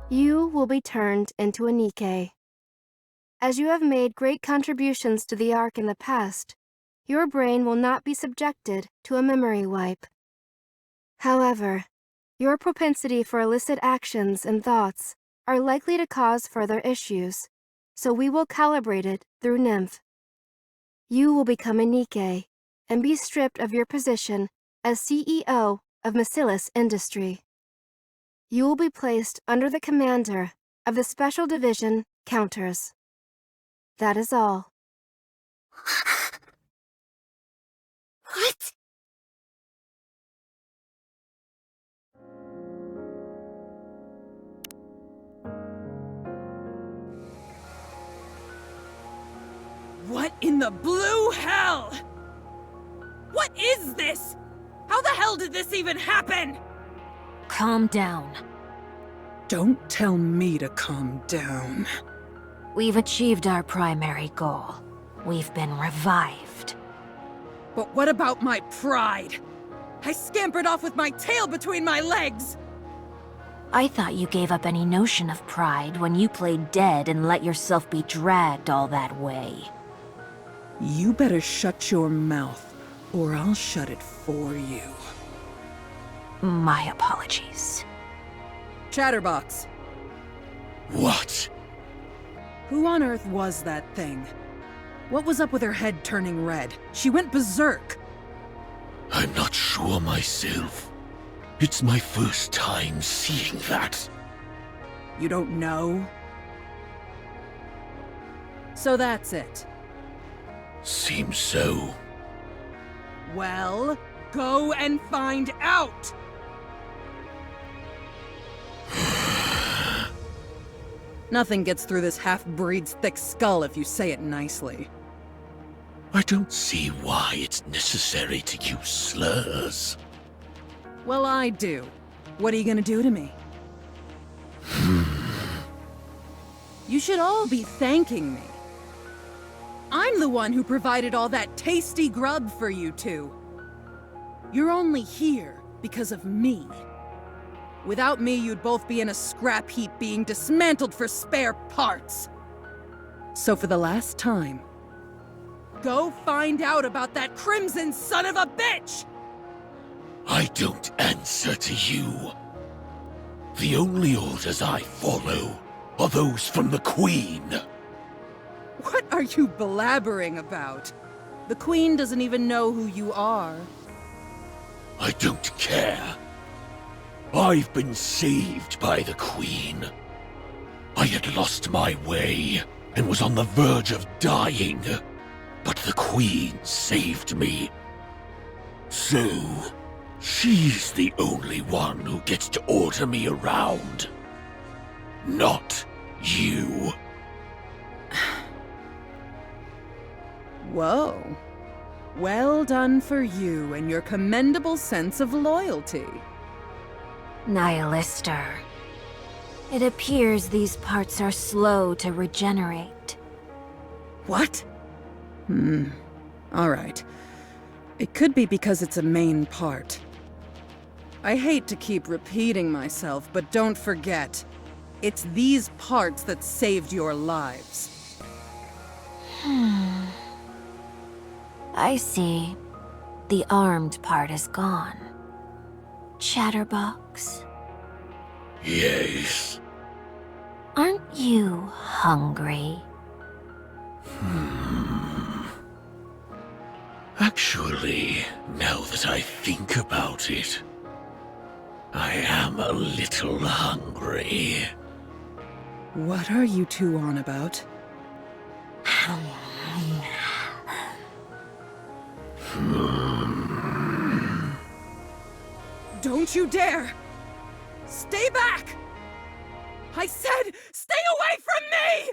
You will be turned into a NIKKE. As you have made great contributions to the Ark in the past, your brain will not be subjected to a memory wipe. However, your propensity for illicit actions and thoughts are likely to cause further issues, so we will calibrate it through Nymph. You will become a NIKKE and be stripped of your position as CEO of Massilis Industry. You will be placed under the commander of the Special Division Counters. That is all. What? What in the blue hell? What is this? How the hell did this even happen? Calm down. Don't tell me to calm down. We've achieved our primary goal. We've been revived. But what about my pride? I scampered off with my tail between my legs! I thought you gave up any notion of pride when you played dead and let yourself be dragged all that way. You better shut your mouth, or I'll shut it for you. My apologies. Chatterbox. What? Who on earth was that thing? What was up with her head turning red? She went berserk. I'm not sure myself. It's my first time seeing that. You don't know? So that's it. Seems so. Well, go and find out! Nothing gets through this half-breed's thick skull if you say it nicely. I don't see why it's necessary to use slurs. Well, I do. What are you gonna do to me? You should all be thanking me. I'm the one who provided all that tasty grub for you two. You're only here because of me. Without me, you'd both be in a scrap heap being dismantled for spare parts. So for the last time, go find out about that Crimson son of a bitch! I don't answer to you. The only orders I follow are those from the Queen. What are you blabbering about? The Queen doesn't even know who you are. I don't care. I've been saved by the Queen. I had lost my way and was on the verge of dying, but the Queen saved me. So, she's the only one who gets to order me around. Not you. Whoa. Well done for you and your commendable sense of loyalty. Nihilister. It appears these parts are slow to regenerate. What? Alright. It could be because it's a main part. I hate to keep repeating myself, but don't forget, it's these parts that saved your lives. I see. The armed part is gone. Chatterbox. Yes. Aren't you hungry? Actually, now that I think about it, I am a little hungry. What are you two on about? Don't you dare! Stay back! I said, stay away from me!